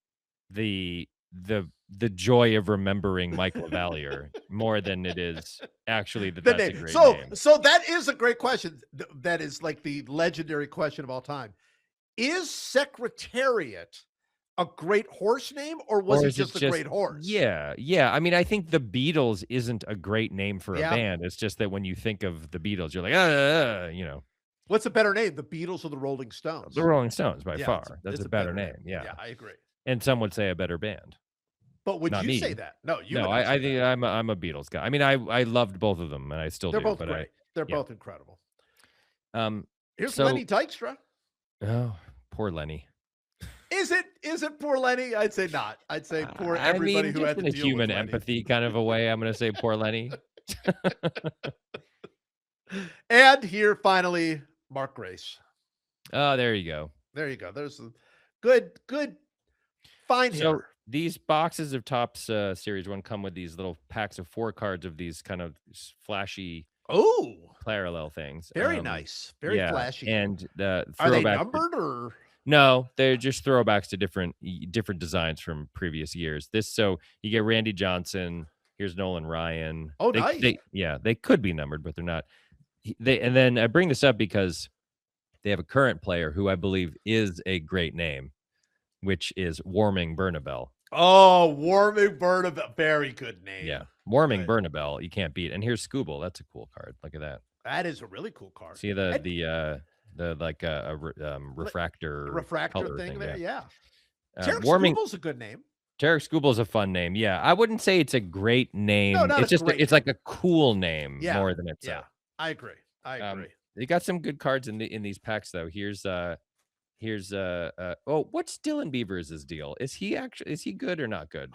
the the joy of remembering Mike LaValliere more than it is actually The that's name. a great So name. so that is a great question. That is like the legendary question of all time. Is Secretariat a great horse name, or was Or he is it just a just great horse? yeah. I mean, I think the Beatles isn't a great name for a Yeah. band. It's just that when you think of the Beatles, you're like, you know, What's a better name, the Beatles or the Rolling the Stones? Rolling Stones by Yeah, far. That's it's a a better better name. name. Yeah. Yeah, I agree. And some would say a better band. But would Not you say me. that? No, you No, would not I say think that. I'm a Beatles guy. I mean, I loved both of them and I still They're do, both but great. They're yeah. both incredible. Um Here's so Lenny Dykstra. oh, poor Lenny. Is it poor Lenny? I'd say not. I'd say poor I everybody mean, who just had in to a deal with human Lenny. empathy kind of a way, I'm gonna say poor Lenny. And here finally, Mark Grace. Oh, there you go. There you go. There's a good fine So hitter. these boxes of Topps Series 1 come with these little packs of 4 cards of these kind of flashy Oh, parallel things. very nice. Very Yeah, flashy. and the Are they throwback. numbered or? No, they're just throwbacks to different designs from previous years. So you get Randy Johnson. Here's Nolan Ryan. Oh, nice. They could be numbered, but they're not. And then I bring this up because they have a current player who I believe is a great name, which is Warming Bernabel. Oh, Warming Bernabel. Very good name. Yeah, Warming Bernabel. You can't beat. And here's Scooble. That's a cool card. Look at that. That is a really cool card. See the like refractor refractor thing there. Yeah. Tarek Scooble's a good name. Tarek Scooble's a fun name. Yeah, I wouldn't say it's a great name. No, not it's just great it's name. like a cool name more than it's. Yeah, I agree. I agree. They got some good cards in these packs though. Here's oh, what's Dylan Beavers' deal? Is he good or not good?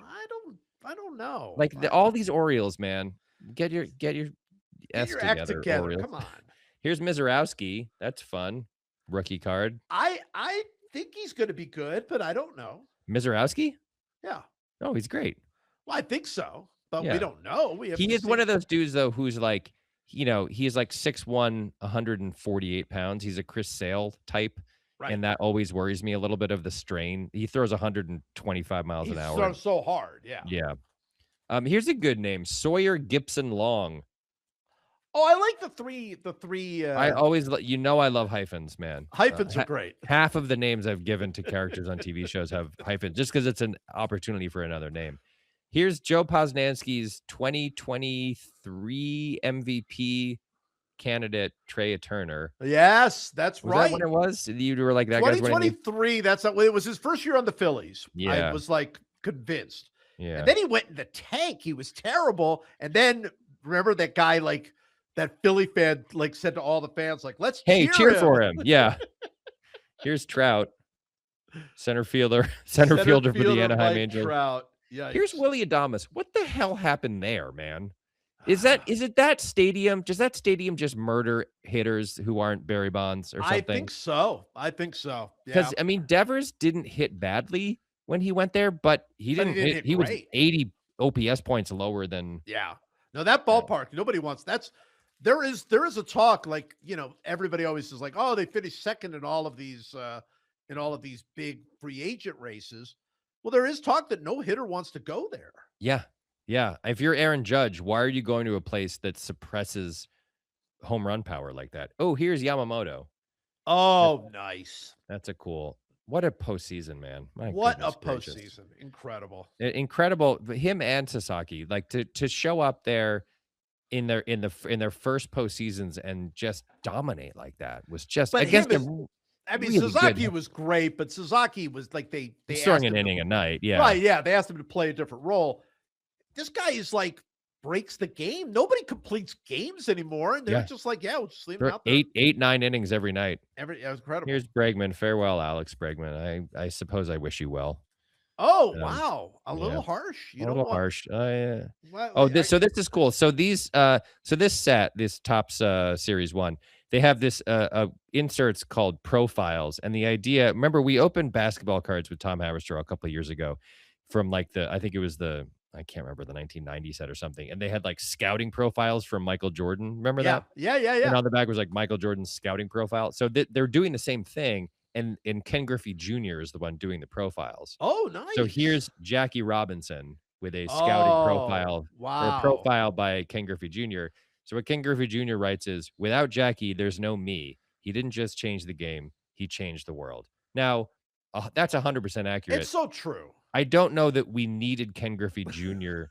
I don't know. Like all these Orioles, man. Get your act together. Orioles. Come on. Here's Mizorowski. That's fun. Rookie card. I think he's going to be good, but I don't know. Mizorowski? Yeah. Oh, he's great. Well, I think so, but we don't know. He is one of those dudes though who's like, he's like 6'1", 148 pounds. He's a Chris Sale type. Right. And that always worries me a little bit of the strain. He throws 125 miles an hour. He so hard. Yeah. Yeah. Here's a good name. Sawyer Gibson Long. Oh, I like the three. I always, I love hyphens, man. Hyphens are great. Half of the names I've given to characters on TV shows have hyphens just because it's an opportunity for another name. Here's Joe Posnanski's 2023 MVP candidate, Trey Turner. Yes, that's right. That when it was? You were like, that 2023. That's not. It was his first year on the Phillies. Yeah. I was like convinced. Yeah. And then he went in the tank. He was terrible. And then remember that guy, like that Philly fan, like said to all the fans, like, let's cheer for him. Yeah. Here's Trout, center fielder for the Anaheim Angels. Trout. Yeah. Here's Willie Adames. What the hell happened there, man? Is it that stadium? Does that stadium just murder hitters who aren't Barry Bonds or something? I think so. Because I mean, Devers didn't hit badly when he went there, but he didn't hit. He was 80 OPS points lower than. Yeah. No, that ballpark, nobody wants. There is a talk, like, everybody always is like, oh, they finished second in all of these big free agent races. Well, there is talk that no hitter wants to go there. Yeah. Yeah. If you're Aaron Judge, why are you going to a place that suppresses home run power like that? Oh, here's Yamamoto. Oh, nice. That's a cool. What a postseason, man. What a postseason. Incredible. Incredible. Him and Sasaki, like to show up there in their first postseasons and just dominate like that was just against them. I mean, really Sasaki was great, but Sasaki was like they throwing an inning a night. Yeah. Right. Yeah. They asked him to play a different role. This guy is like breaks the game. Nobody completes games anymore. And they're just like, we'll just leave him out there. 8-9 innings every night. It was incredible. Here's Bregman. Farewell, Alex Bregman. I suppose I wish you well. Oh, wow. A little harsh. A little harsh. Yeah. Well, this is cool. So these this set, this Topps Series 1, they have this inserts called profiles. And the idea, remember, we opened basketball cards with Tom Haberstroh a couple of years ago from like I think it was I can't remember, the 1990 set or something. And they had like scouting profiles from Michael Jordan. Remember that? Yeah. And on the back was like Michael Jordan's scouting profile. So they're doing the same thing. and Ken Griffey Jr. is the one doing the profiles. Oh, So nice. here's Jackie Robinson with a scouting Oh, profile, or a wow. profile by Ken Griffey Jr. So what Ken Griffey Jr. writes is, without Jackie, there's no me. He didn't just change the game, he changed the world. Now, that's 100% It's accurate. so true. I don't know that we needed Ken Griffey Jr.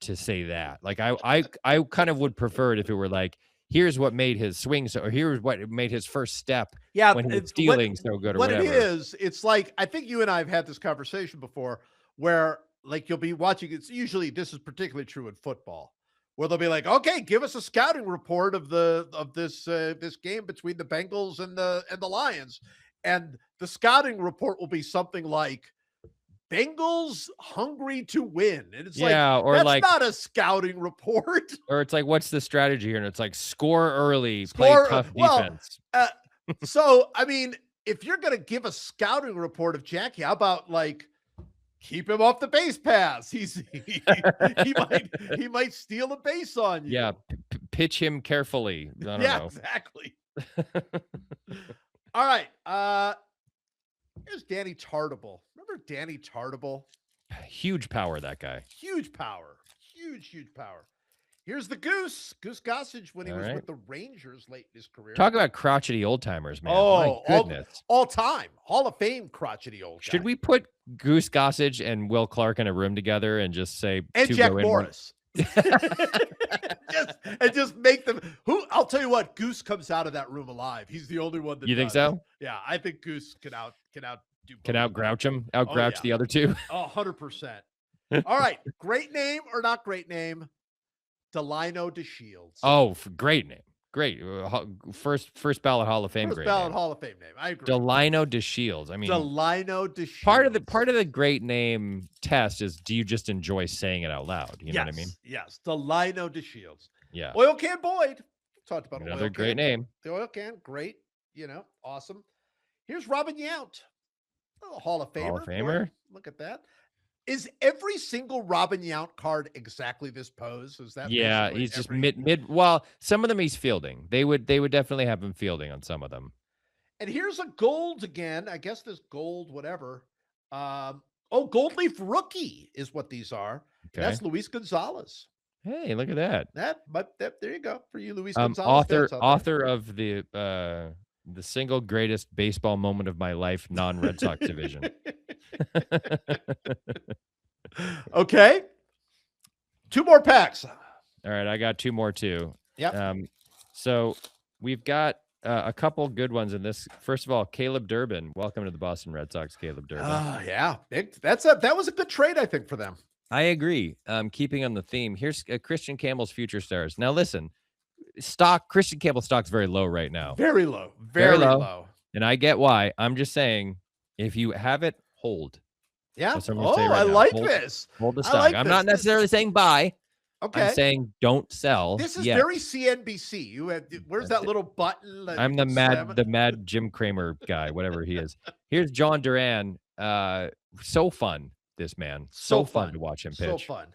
to say that. Like I kind of would prefer it if it were like, here's what made his swing so, or here's what made his first step Yeah, when he was what stealing so good or what it whatever. is, it's like I think you and I have had this conversation before where like you'll be watching, it's usually this is particularly true in football, where they'll be like, "Okay, give us a scouting report of this game between the Bengals and the Lions." And the scouting report will be something like Bengals hungry to win. And it's like, Yeah, or that's like, not a scouting report. or it's like, what's the strategy here? And it's like, score early, play Score tough well, defense. uh, so I mean, if you're gonna give a scouting report of Jackie, how about like keep him off the base pass? He might steal a base on Yeah, you. pitch him carefully. I don't Yeah, know. exactly. All right. Here's Danny Tartable. Remember Danny Tartable? Huge power, that guy. Huge power. Huge power. Here's the Goose Gossage when he All was right. with the Rangers late in his career. Talk about crotchety old timers, man. My Oh, goodness. all time. Hall of Fame crotchety old guy. Should we put Goose Gossage and Will Clark in a room together and just say And two Jack go in one? Morris. just make them I'll tell you what, Goose comes out of that room alive. He's the only one that You think does. so? Yeah, I think Goose can out do Can both. out grouch him? Out Oh, grouch yeah. the other two? Oh, 100%. All right. Great name or not great name? Delino DeShields. Oh, great name. Great. First ballot Hall of Fame. First Great ballot name. Hall of Fame name. I agree. Delino DeShields. I mean, Delino DeShields. part of the great name test is, do you just enjoy saying it out loud? You know what I mean? Yes. Delino DeShields. Yeah. Oil Can Boyd. Talked about Another Oil great Can. name. The Oil Can. Great. Awesome. Here's Robin Yount. Oh, Hall of Famer. Hall of Famer. Look at that. Is every single Robin Yount card exactly this pose? Is that Yeah, basically he's just every- mid. Well, some of them he's fielding. They would definitely have him fielding on some of them. And here's a gold again. I guess this gold, whatever. Gold Leaf Rookie is what these are. Okay. That's Luis Gonzalez. Hey, look at that. There you go for you, Luis Gonzalez. Author of the single greatest baseball moment of my life, non-Red Sox division. Okay. 2 more packs. All right, I got 2 more too. Yep. So we've got a couple good ones in this. First of all, Caleb Durbin. Welcome to the Boston Red Sox, Caleb Durbin. Yeah. That was a good trade, I think, for them. I agree. Keeping on the theme, here's Christian Campbell's future stars. Now listen, Christian Campbell's stock's very low right now. Very low. Very low. And I get why. I'm just saying, if you have it, hold. Yeah. I like this. Hold the stock. I'm not necessarily saying buy. Okay. I'm saying don't sell. This is very CNBC. Where's that little button? I'm the mad Jim Cramer guy, whatever he is. Here's John Duran. So fun, this man. So fun to watch him pitch. So fun.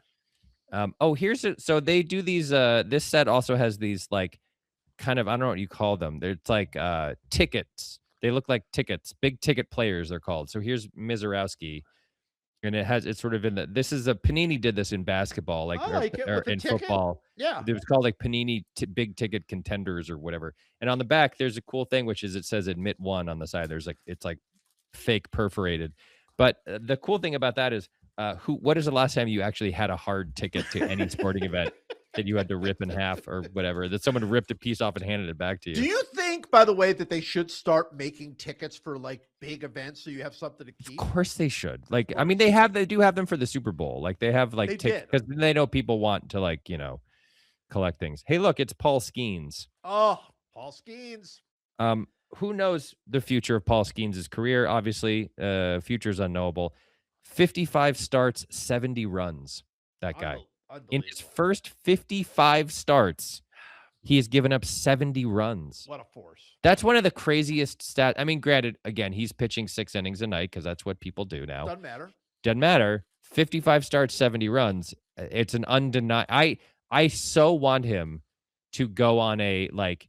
So they do these. This set also has these like kind of, I don't know what you call them. It's like tickets. They look like tickets, big ticket players. They're called. So here's Mizorowski. And it's sort of this is Panini did this in basketball, or in football. Yeah. It was called like Panini big ticket contenders or whatever. And on the back, there's a cool thing, which is it says admit 1 on the side. It's like fake perforated. But the cool thing about that is what is the last time you actually had a hard ticket to any sporting event that you had to rip in half or whatever, that someone ripped a piece off and handed it back to you? Do you think, by the way, that they should start making tickets for like big events so you have something to keep? Of course they should. Like, I mean, they do have them for the Super Bowl. Like they have like tickets because they know people want to like, collect things. Hey, look, it's Paul Skeens. Oh, Paul Skeens. Who knows the future of Paul Skeens' career? Obviously, future's unknowable. 55 starts, 70 runs. That guy. In his first 55 starts, he has given up 70 runs. What a force. That's one of the craziest stats. I mean, granted, again, he's pitching 6 innings a night because that's what people do now. Doesn't matter. 55 starts, 70 runs. It's an undeniable. I so want him to go on a like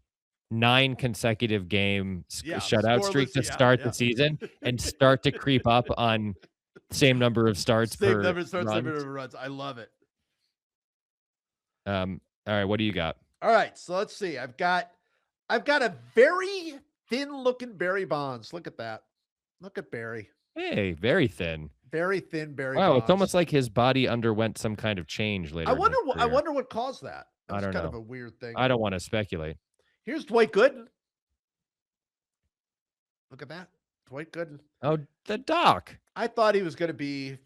9 consecutive game shutout streak to yeah, start the season and start to creep up on same number of starts same per number of starts, same runs. number of runs. I love it. All right, what do you got? All right, so let's see. I've got a very thin-looking Barry Bonds. Look at that. Look at Barry. Hey, very thin. Very thin Barry Wow, Bonds. it's almost like his body underwent some kind of change later. I wonder what caused that. That was I don't kind know. of a weird thing. I don't want to speculate. Here's Dwight Gooden. Look at that. Dwight Gooden. Oh, the doc. I thought he was going to be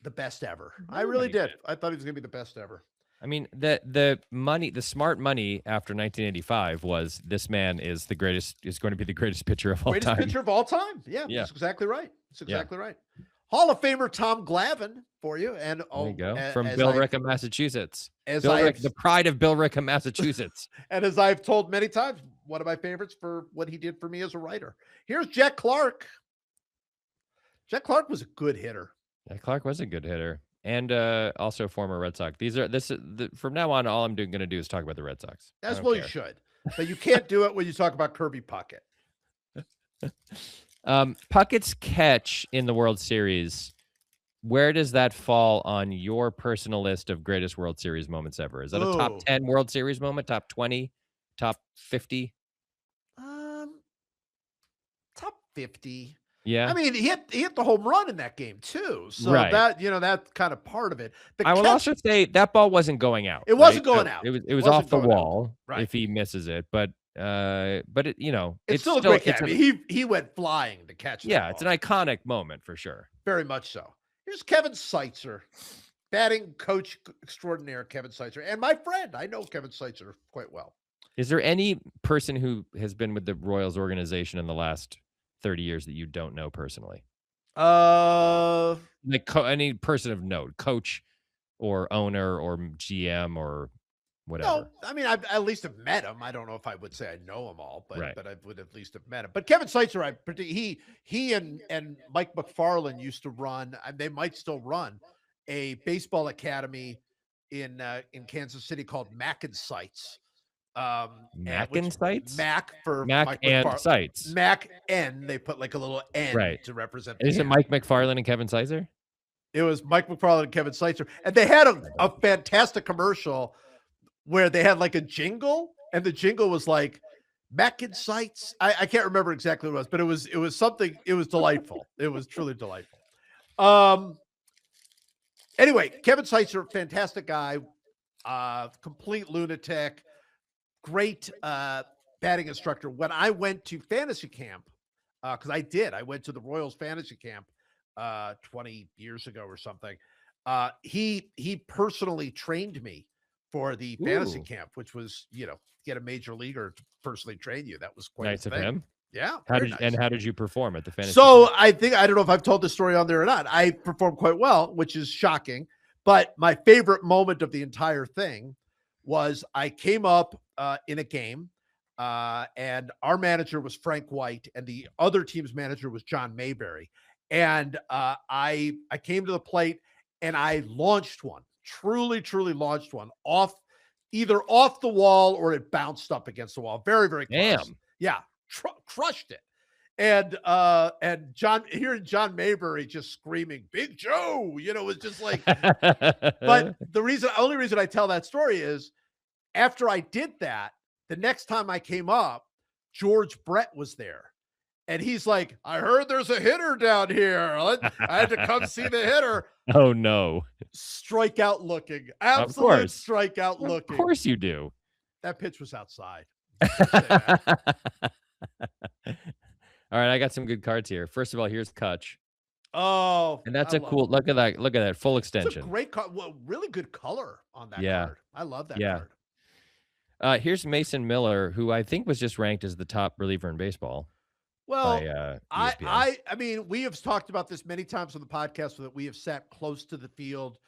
the best ever. I really did. I thought he was going to be the best ever. I mean, the smart money after 1985 was this man is going to be the greatest pitcher of all time. Greatest pitcher of all time. Yeah, that's exactly right. That's exactly right. Hall of Famer Tom Glavine for you. And there you go. From Bill Rickham, Massachusetts. The pride of Bill Rickham, Massachusetts. And as I've told many times, one of my favorites for what he did for me as a writer. Here's Jack Clark. Jack Clark was a good hitter. Jack Clark was a good hitter. And also former Red Sox. From now on, all I'm going to do is talk about the Red Sox. As well, you should. But you can't do it when you talk about Kirby Puckett. Puckett's catch in the World Series, where does that fall on your personal list of greatest World Series moments ever? Is that a top 10 World Series moment, top 20, top 50? Top 50. Yeah. I mean, he hit the home run in that game too. So that's kind of part of it. I will also say that ball wasn't going out. It wasn't going out. It was off the wall if he misses it, but it's still a great catch. I mean, he went flying to catch that ball. It's an iconic moment for sure. Very much so. Here's Kevin Seitzer, batting coach extraordinaire Kevin Seitzer, and my friend. I know Kevin Seitzer quite well. Is there any person who has been with the Royals organization in the last 30 years that you don't know personally? Any person of note, coach or owner or GM or whatever. No, I mean, I at least have met him. I don't know if I would say I know them all, but I would at least have met him. But Kevin Seitzer, he and Mike McFarland used to run, and they might still run, a baseball academy in Kansas City called Mac and Sights. Mac and Sights? Mac for Mac Mike and Sights. Mac N. They put like a little N to represent. Is it Mike McFarland and Kevin Seitzer? It was Mike McFarland and Kevin Seitzer, and they had a fantastic commercial where they had like a jingle, and the jingle was like Mac and Sights. I can't remember exactly what it was, but it was something. It was delightful. It was truly delightful. Anyway, Kevin Seitzer, fantastic guy, complete lunatic. Great batting instructor. When I went to fantasy camp, because I went to the Royals fantasy camp 20 years ago or something. He personally trained me for the fantasy camp, which was, get a major leaguer to personally train you. That was quite nice a of thing. him. Yeah. How did you perform at the fantasy? So camp? I don't know if I've told this story on there or not. I performed quite well, which is shocking. But my favorite moment of the entire thing was I came up in a game, and our manager was Frank White, and the other team's manager was John Mayberry. And I came to the plate, and I launched one, truly launched one either off the wall or it bounced up against the wall. Very, very close. Damn. Yeah, crushed it. And hearing John Mayberry just screaming, "Big Joe," was just like. But the only reason I tell that story is after I did that, the next time I came up, George Brett was there. And he's like, "I heard there's a hitter down here. I had to come see the hitter." Oh, no. Strikeout looking. Absolute strikeout looking. Of course you do. That pitch was outside. All right, I got some good cards here. First of all, here's Kutch. Oh. And that's cool. Look at that full extension. It's a great card. Well, really good color on that card. I love that card. Here's Mason Miller, who I think was just ranked as the top reliever in baseball. Well, I mean, we have talked about this many times on the podcast so that we have sat close to the field,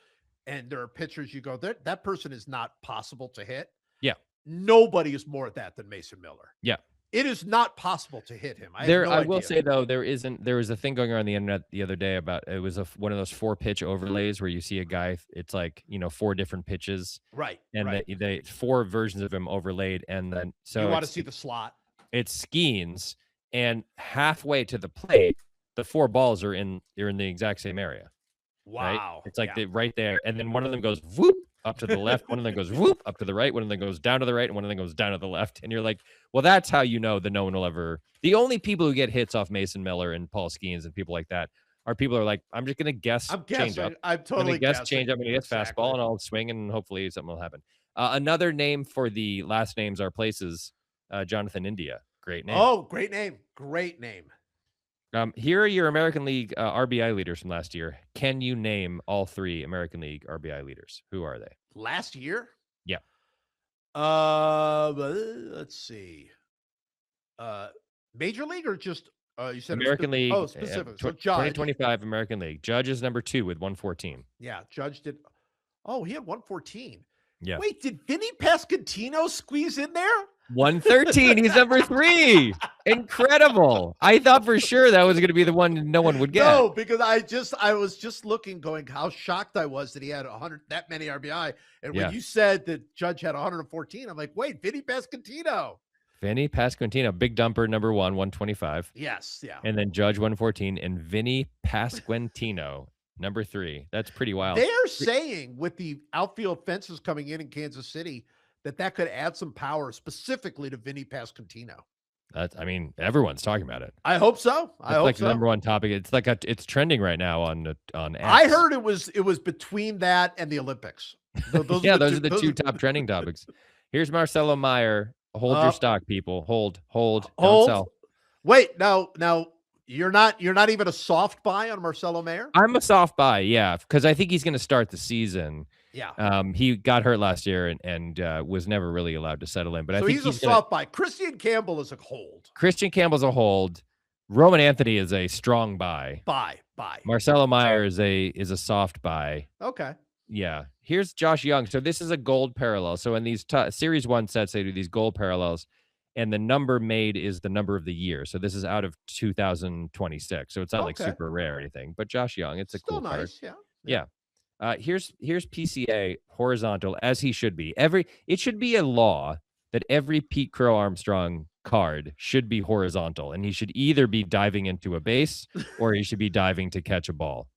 and there are pitchers you go, that person is not possible to hit. Yeah. Nobody is more at that than Mason Miller. Yeah. It is not possible to hit him. I have no I idea. will say though, there was a thing going around the internet the other day about it was one of those 4-pitch overlays where you see a guy, it's like, 4 different pitches, Right. and Right. they 4 versions of him overlaid, and then You so want to see the slot. it's Skeens, and halfway to the plate, the 4 balls are in the exact same area. Right? Wow. It's like Yeah. right there, and then one of them goes whoop up to the left, one of them goes whoop up to the right, one of them goes down to the right, and one of them goes down to the left, and you're like, well, that's how you know that no one will ever. The only people who get hits off Mason Miller and Paul Skeens and people like that are people who are like, I'm just gonna guess I'm change guessing. up. I'm totally Guess guessing. change up. I'm gonna guess Exactly. fastball, and I'll swing, and hopefully something will happen. Another name for the last names are places. Jonathan India, great name. Oh, great name. Great name. Here are your American League RBI leaders from last year. Can you name all 3 American League RBI leaders? Who are they? Last year? Yeah. Let's see. Major League or just you said American League. Oh, specific. So Judge. 2025 American League. Judge is number 2 with 114. Yeah, Judge did. Oh, he had 114. Yeah. Wait, did Vinny Pasquantino squeeze in there? 113. He's number 3. Incredible. I thought for sure that was going to be the one no one would get. No, because I was just looking, going how shocked I was that he had 100 that many RBI. And when you said that Judge had 114, I'm like, wait, Vinny Pasquantino. Vinny Pasquantino, big dumper, number 1, 125. Yes, yeah. And then Judge 114, and Vinny Pasquantino, number 3. That's pretty wild. They are saying with the outfield fences coming in Kansas City that could add some power specifically to Vinny Pasquantino. I mean, everyone's talking about it. I hope so. I hope like so. The number 1 topic. It's like it's trending right now on X. I heard it was between that and the Olympics. Those are the 2 top trending topics. Here's Marcelo Meyer. Hold your stock, people. Hold. Don't sell. Wait, now you're not even a soft buy on Marcelo Meyer? I'm a soft buy, yeah, because I think he's going to start the season. Yeah. He got hurt last year and was never really allowed to settle in. But I think he's a soft buy. Christian Campbell is a hold. Christian Campbell's a hold. Roman Anthony is a strong buy. Buy. Marcelo Meyer is a soft buy. Okay. Yeah. Here's Josh Young. So this is a gold parallel. So in these Series 1 sets, they do these gold parallels, and the number made is the number of the year. So this is out of 2026. So it's not like super rare or anything. But Josh Young, it's a still cool nice. card. Yeah. Here's PCA horizontal, as he should be. It should be a law that every Pete Crow Armstrong card should be horizontal, and he should either be diving into a base or he should be diving to catch a ball.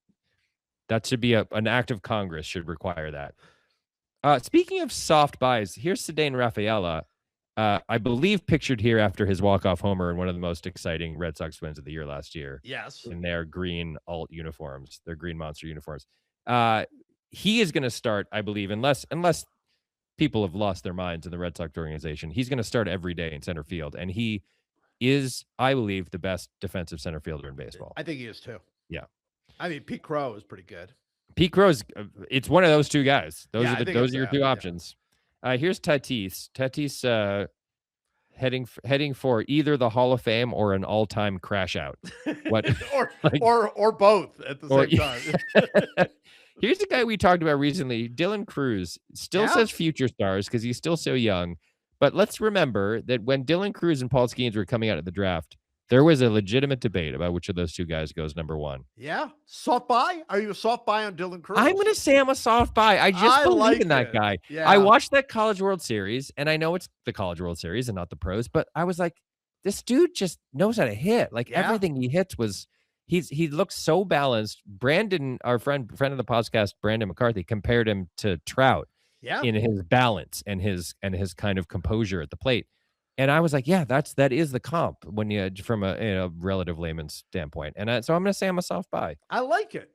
That should be an act of Congress should require that. Speaking of soft buys, here's Cedane Rafaela. I believe pictured here after his walk-off homer in one of the most exciting Red Sox wins of the year last year. Yes. In their green alt uniforms, their green monster uniforms. He is going to start, I believe, unless people have lost their minds in the Red Sox organization, he's going to start every day in center field. And he is, I believe, the best defensive center fielder in baseball. I think he is too. Yeah. I mean, Pete Crow is pretty good. Pete Crow's, it's one of those 2 guys. Those are your 2 options. Here's Tatis. Tatis heading for either the Hall of Fame or an all-time crash out. What or both at the same time. Here's the guy we talked about recently, Dylan Cruz. Still says future stars because he's still so young. But let's remember that when Dylan Cruz and Paul Skeens were coming out of the draft, there was a legitimate debate about which of those 2 guys goes number 1. Yeah. Soft buy? Are you a soft buy on Dylan Cruz? I'm going to say I'm a soft buy. I just believe in that guy. Yeah. I watched that College World Series, and I know it's the College World Series and not the pros, but I was like, this dude just knows how to hit. Like everything he hits he looks so balanced. Brandon, our friend of the podcast, Brandon McCarthy, compared him to Trout in his balance and his kind of composure at the plate. And I was like, yeah, that is the comp when you from a relative layman's standpoint. And so I'm going to say I'm a soft buy. I like it.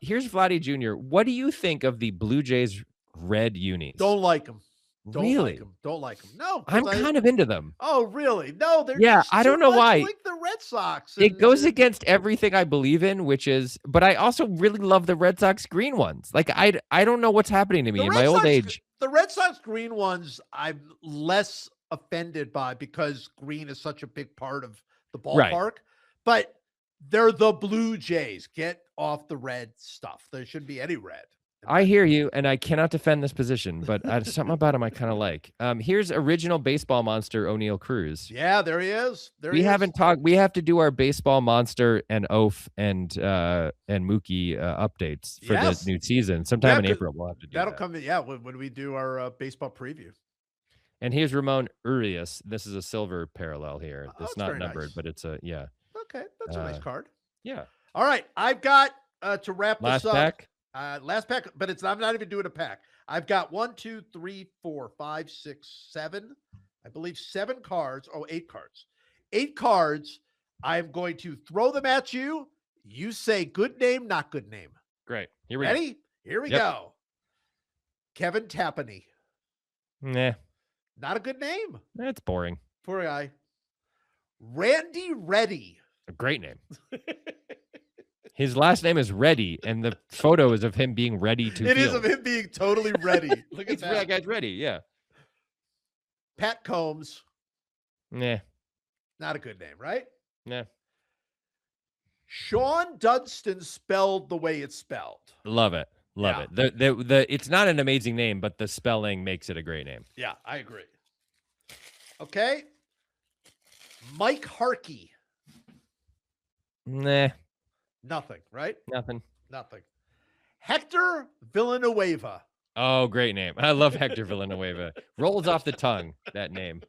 Here's Vladdy Jr. What do you think of the Blue Jays red unis? Don't like them. Really? Don't like them. No, I'm kind of into them. Oh, really? No, they're I don't know why. Like the Red Sox. It goes against everything I believe in, but I also really love the Red Sox green ones. Like I don't know what's happening to me in my old age. The Red Sox green ones, I'm less offended by because green is such a big part of the ballpark. Right. But they're the Blue Jays. Get off the red stuff. There shouldn't be any red. I hear you, and I cannot defend this position, but something about him I kind of like. Here's original baseball monster O'Neal Cruz. Yeah, there he is. There We he haven't is. talked. We have to do our baseball monster and Oaf and Mookie updates for the new season. Sometime in April, we'll have to do that'll that. come. Yeah, when we do our baseball preview. And here's Ramon Urias. This is a silver parallel here. It's not numbered, nice. but it's a Okay, that's a nice card. Yeah. All right, I've got to wrap this up. Pack. Last pack, but I'm not even doing a pack. I've got 1, 2, 3, 4, 5, 6, 7. I believe 7 cards. Oh, 8 cards. 8 cards. I'm going to throw them at you. You say good name, not good name. Great. Here we Ready? go. Here we go. Kevin Tapani. Nah. Not a good name. That's boring. Poor guy. Randy Reddy. A great name. His last name is Reddy, and the photo is of him being ready to It field. is of him being totally ready. Look at that. That guy's ready, yeah. Pat Combs. Nah. Not a good name, right? Nah. Sean Dunston spelled the way it's spelled. Love it. Love it. The it's not an amazing name, but the spelling makes it a great name. Yeah, I agree. Okay. Mike Harkey. Nah. Nothing, right? Nothing. Hector Villanueva. Oh, great name. I love Hector Villanueva. Rolls off the tongue, that name.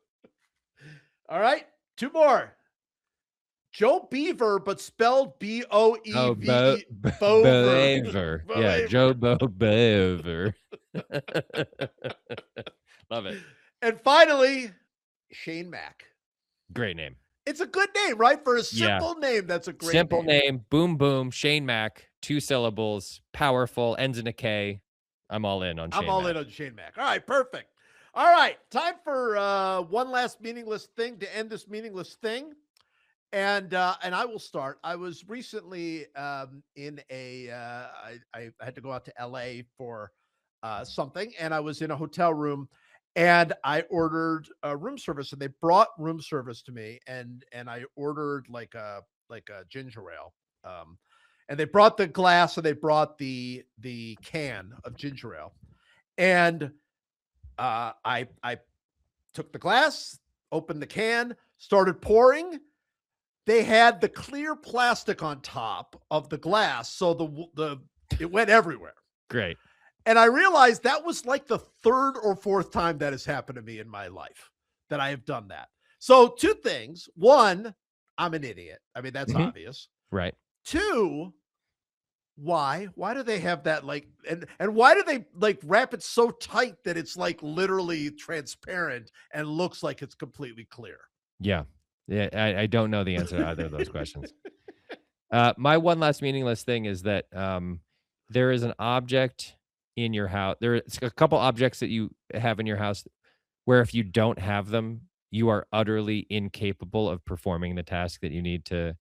All right. 2 more. Joe Beaver, but spelled B-O-E-V-E. Oh, Beaver. Yeah, Joe Beaver. Love it. And finally, Shane Mack. Great name. It's a good name, right? For a simple name, that's a great simple name. Boom, boom. Shane Mack. 2 syllables. Powerful. Ends in a K. I'm all in on Shane Mack. I'm all in on Shane Mack. All right, perfect. All right, time for one last meaningless thing to end this meaningless thing. And I will start. I was recently in a I had to go out to LA for something, and I was in a hotel room, and I ordered a room service, and they brought room service to me, and I ordered like a ginger ale, and they brought the glass, and they brought the can of ginger ale, and I took the glass, opened the can, started pouring. They had the clear plastic on top of the glass, so it went everywhere. Great. And I realized that was like the 3rd or 4th time that has happened to me in my life that I have done that. So 2 things. 1, I'm an idiot. I mean, that's obvious. Right. 2, why? Why do they have that and why do they wrap it so tight that it's like literally transparent and looks like it's completely clear? Yeah. Yeah, I don't know the answer to either of those questions. My one last meaningless thing is that there is an object in your house. There's a couple objects that you have in your house where if you don't have them, you are utterly incapable of performing the task that you need to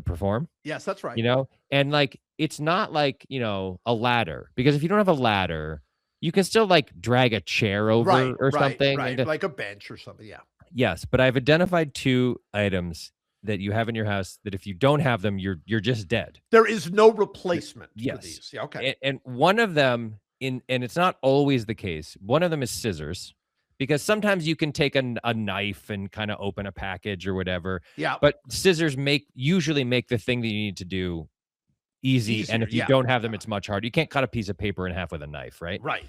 perform. Yes, that's right. You know, and like it's not like, you know, a ladder, because if you don't have a ladder, you can still like drag a chair over or something. Right, like a bench or something. Yeah. Yes, but I've identified 2 items that you have in your house that if you don't have them, you're just dead. There is no replacement for Yes. these. Yeah, okay. And one of them, and it's not always the case, one of them is scissors, because sometimes you can take a knife and kind of open a package or whatever. Yeah. But scissors usually make the thing that you need to do easy. And if you don't have them, it's much harder. You can't cut a piece of paper in half with a knife, right? Right.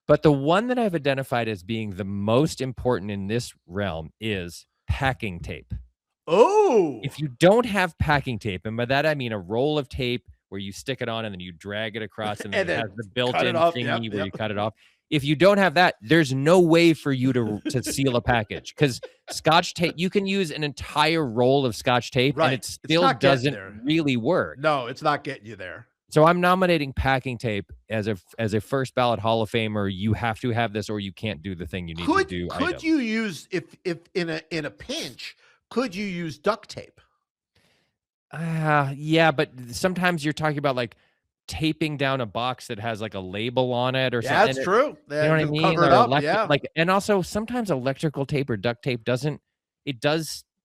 But the one that I've identified as being the most important in this realm is packing tape. Oh. If you don't have packing tape, and by that I mean a roll of tape where you stick it on and then you drag it across and then it has the built-in thingy where you cut it off. If you don't have that, there's no way for you to seal a package, because Scotch tape, you can use an entire roll of Scotch tape and it still doesn't really work. No, it's not getting you there. So I'm nominating packing tape as a first ballot Hall of Famer. You have to have this or you can't do the thing you need to do. Could you use, if in a pinch, could you use duct tape? Yeah, but sometimes you're talking about like taping down a box that has like a label on it or something. That's true. You know what I mean? Cover it up, yeah. And also sometimes electrical tape or duct tape does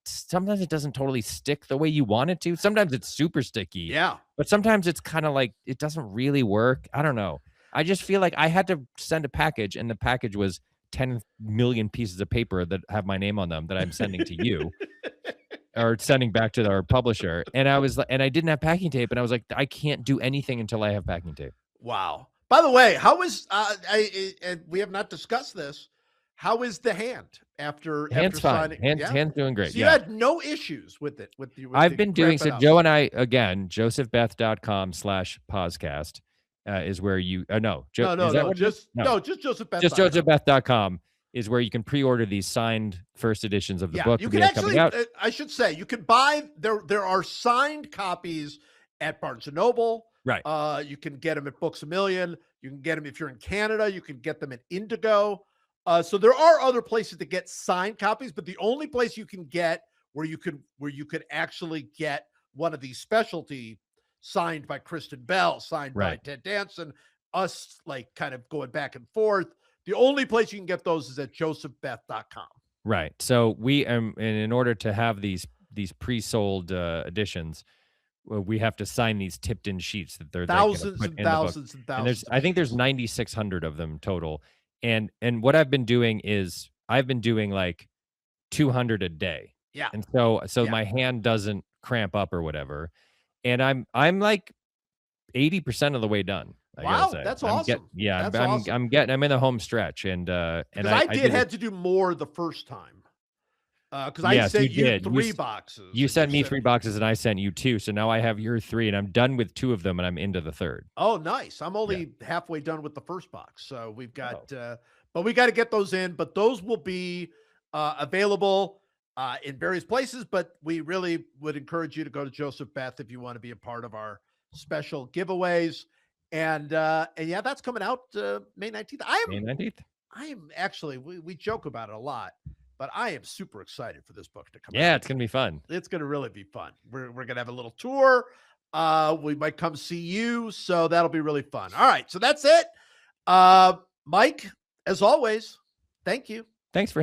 sometimes it doesn't totally stick the way you want it to. Sometimes it's super sticky. Yeah. But sometimes it's kind of like it doesn't really work. I don't know. I just feel like I had to send a package, and the package was 10 million pieces of paper that have my name on them that I'm sending to you or sending back to our publisher. And I was like, and I didn't have packing tape, and I was like, I can't do anything until I have packing tape. Wow. By the way, how is and we have not discussed this. How is the hand after Fine. signing? Hand's doing great. So you had no issues with it. I've been doing so. Joe and I, again, josephbeth.com/podcast is where you no, just josephbeth. Just josephbeth.com is where you can pre-order these signed first editions of the book. You can actually, I should say, you can buy there are signed copies at Barnes & Noble. Right. You can get them at Books A Million. You can get them if you're in Canada. You can get them at Indigo. So there are other places to get signed copies, but the only place you can get where you could actually get one of these specialty signed by Kristen Bell, signed by Ted Danson, us like kind of going back and forth. The only place you can get those is at josephbeth.com. Right. So we and in order to have these pre-sold editions, we have to sign these tipped-in sheets that they're thousands and thousands and thousands. I think there's 9,600 of them total. And what I've been doing is I've been doing like 200 a day. Yeah. And so my hand doesn't cramp up or whatever. And I'm like 80% of the way done. Wow, that's awesome. I'm in the home stretch, and I had to do more the first time. Because I sent you 3 boxes. You sent me 3 boxes, and I sent you 2. So now I have your 3, and I'm done with 2 of them, and I'm into the 3rd. Oh, nice. I'm only halfway done with the first box. So we've got, but we got to get those in. But those will be available in various places. But we really would encourage you to go to Joseph Beth if you want to be a part of our special giveaways. And yeah, that's coming out May 19th. May 19th. I am actually, we joke about it a lot, but I am super excited for this book to come out. Yeah, it's going to be fun. It's going to really be fun. We're going to have a little tour. We might come see you. So that'll be really fun. All right. So that's it. Mike, as always, thank you. Thanks for